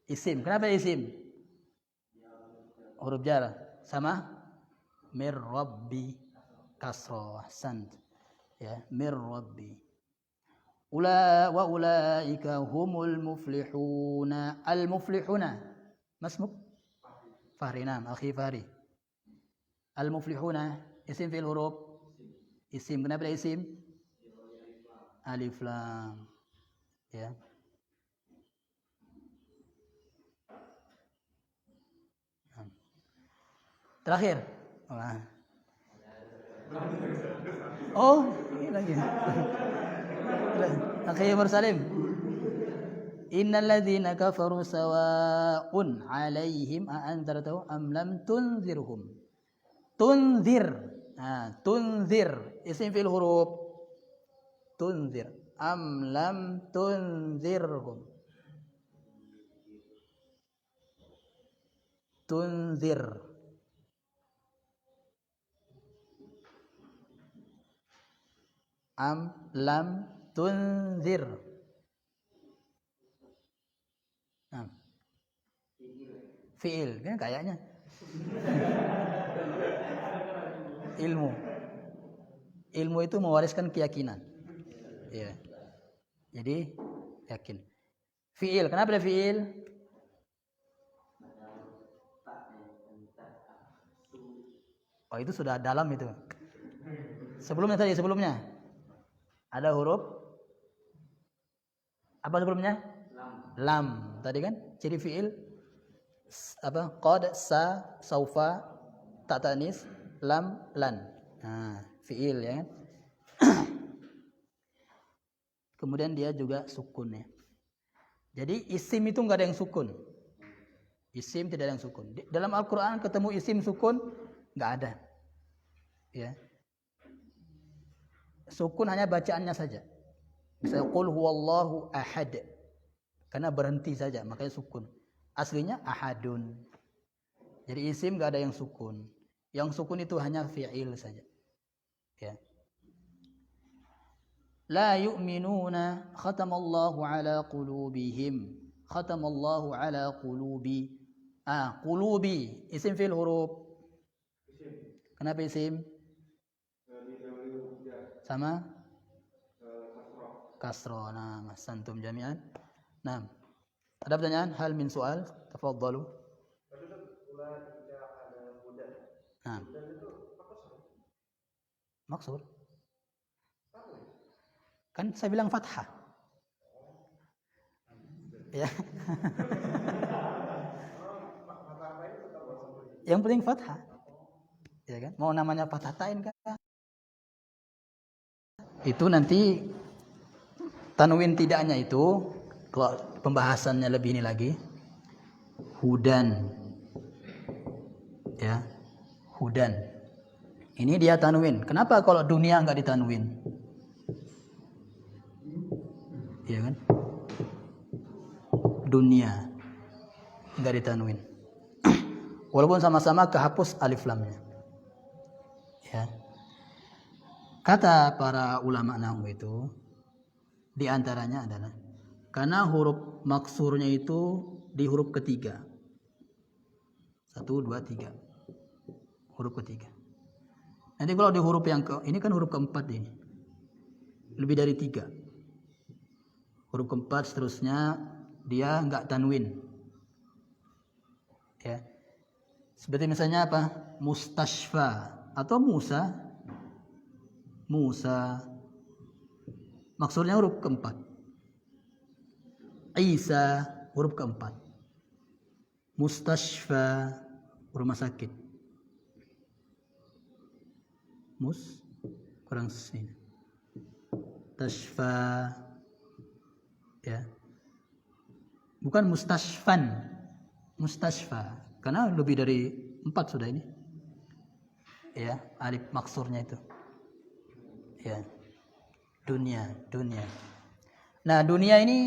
Isim. Kenapa isim? Huruf jar sama mir rabbi kasroh. Ahsant. Ya, mir rabbi. Ulaika humul muflihuna. Al muflihuna. Masmuk? Fahri. Nam, akhi Fahri. Al muflihuna isim fil huruf. Isim. Kenapa isim? Alif lam. Ya. Terakhir. Oh, ini lagi. Akhi Mursalim. Innal ladzina kafaru sawa'un 'alaihim a anzartahum am lam tunzirhum. Tunzir. Nah, tunzir isim fil huruf. Tunzir. Am lam tunzirhum. Tunzir. Am lam tunzir. Nah. Fi'il kan kayaknya. Ilmu itu mewariskan keyakinan. Ya. Jadi yakin. Fi'il, kenapa ada fi'il? Oh, itu sudah dalam itu. Sebelumnya ada huruf apa sebelumnya? Lam. Tadi kan ciri fi'il apa? Qad, sa, saufa, ta tanis, lam, lan. Nah, fi'il ya kan? Kemudian dia juga sukun ya. Jadi isim itu nggak ada yang sukun. Isim tidak ada yang sukun. Dalam Al-Quran ketemu isim sukun nggak ada. Ya. Sukun hanya bacaannya saja. Misalnya qul huwallahu ahad. Karena berhenti saja, makanya sukun. Aslinya ahadun. Jadi isim nggak ada yang sukun. Yang sukun itu hanya fi'il saja. Ya. La yu'minuna khatamallahu ala qulubihim. Khatamallahu ala qulubi. Qulubi. Isim fil huruf. Kenapa isim? Sama? Kasro. Nah, santum jami'an. Nah. Ada pertanyaan? Hal min soal? Tafadhalu. Nah. Maksud? Kan saya bilang fathah. Ya. Yang penting fathah. Ya kan? Mau namanya fathah tain kan? Itu nanti tanwin tidaknya itu kalau pembahasannya lebih ini lagi hudan. Ya. Hudan. Ini dia tanwin. Kenapa kalau dunia enggak ditanwin? Iya kan? Dunia enggak ditanwin. Walaupun sama-sama kehapus alif lamnya. Ya. Kata para ulama nahwu itu di antaranya adalah karena huruf maksurnya itu di huruf ketiga. 1 2 3. Huruf ketiga. Nanti kalau di huruf yang ini kan huruf keempat ini. Lebih dari 3. Huruf keempat seterusnya dia enggak tanwin. Ya. Seperti misalnya apa? Mustashfa atau Musa. Musa. Maksudnya huruf keempat. Isa huruf keempat. Mustashfa rumah sakit. Kurang sini. Tashfa. Ya. Bukan mustashfan. Mustashfa. Karena lebih dari 4 sudah ini. Ya, alif maksurnya itu. Ya. Dunia. Nah, dunia ini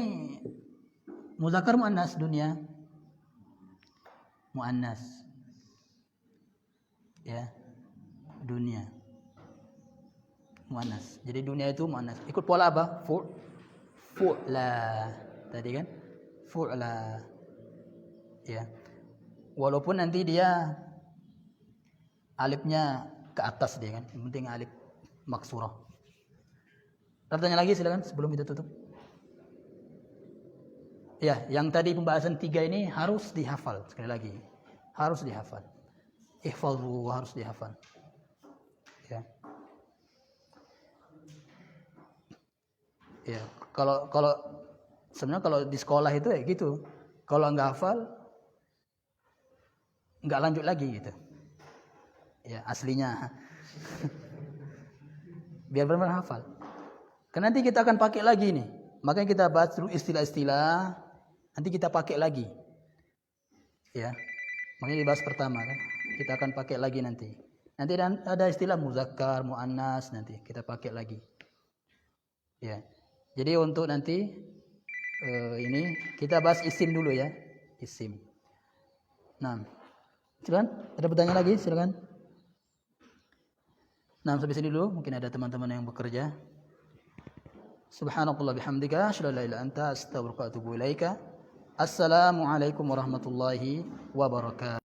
muzakkar muannas dunia. Muannas. Ya. Dunia. Muannas. Jadi dunia itu muannas. Ikut pola apa? Fu'la. Tadi kan? Fu'la. Ya. Walaupun nanti dia alifnya ke atas dia kan. Yang penting alif maksurah. Tanya lagi silakan sebelum kita tutup. Ya, yang tadi pembahasan 3 ini harus dihafal sekali lagi. Harus dihafal. Ihfazu harus dihafal. Ya. Ya, kalau sebenarnya kalau di sekolah itu ya gitu. Kalau enggak hafal enggak lanjut lagi gitu. Ya, aslinya. Biar benar-benar hafal. Karena nanti kita akan pakai lagi nih. Makanya kita bahas dulu istilah-istilah. Nanti kita pakai lagi. Ya. Makanya dibahas pertama kan. Kita akan pakai lagi nanti. Nanti ada istilah muzakkar, muannas nanti kita pakai lagi. Ya. Jadi untuk nanti ini kita bahas isim dulu ya. Isim. Nah. Silakan. Ada pertanyaan lagi? Silakan. Nah, sampai sini dulu. Mungkin ada teman-teman yang bekerja. Subhanakallah bihamdika asyhadu an la ilaha illa anta astaghfiruka wa atubu ilaika. Assalamualaikum warahmatullahi wabarakatuh.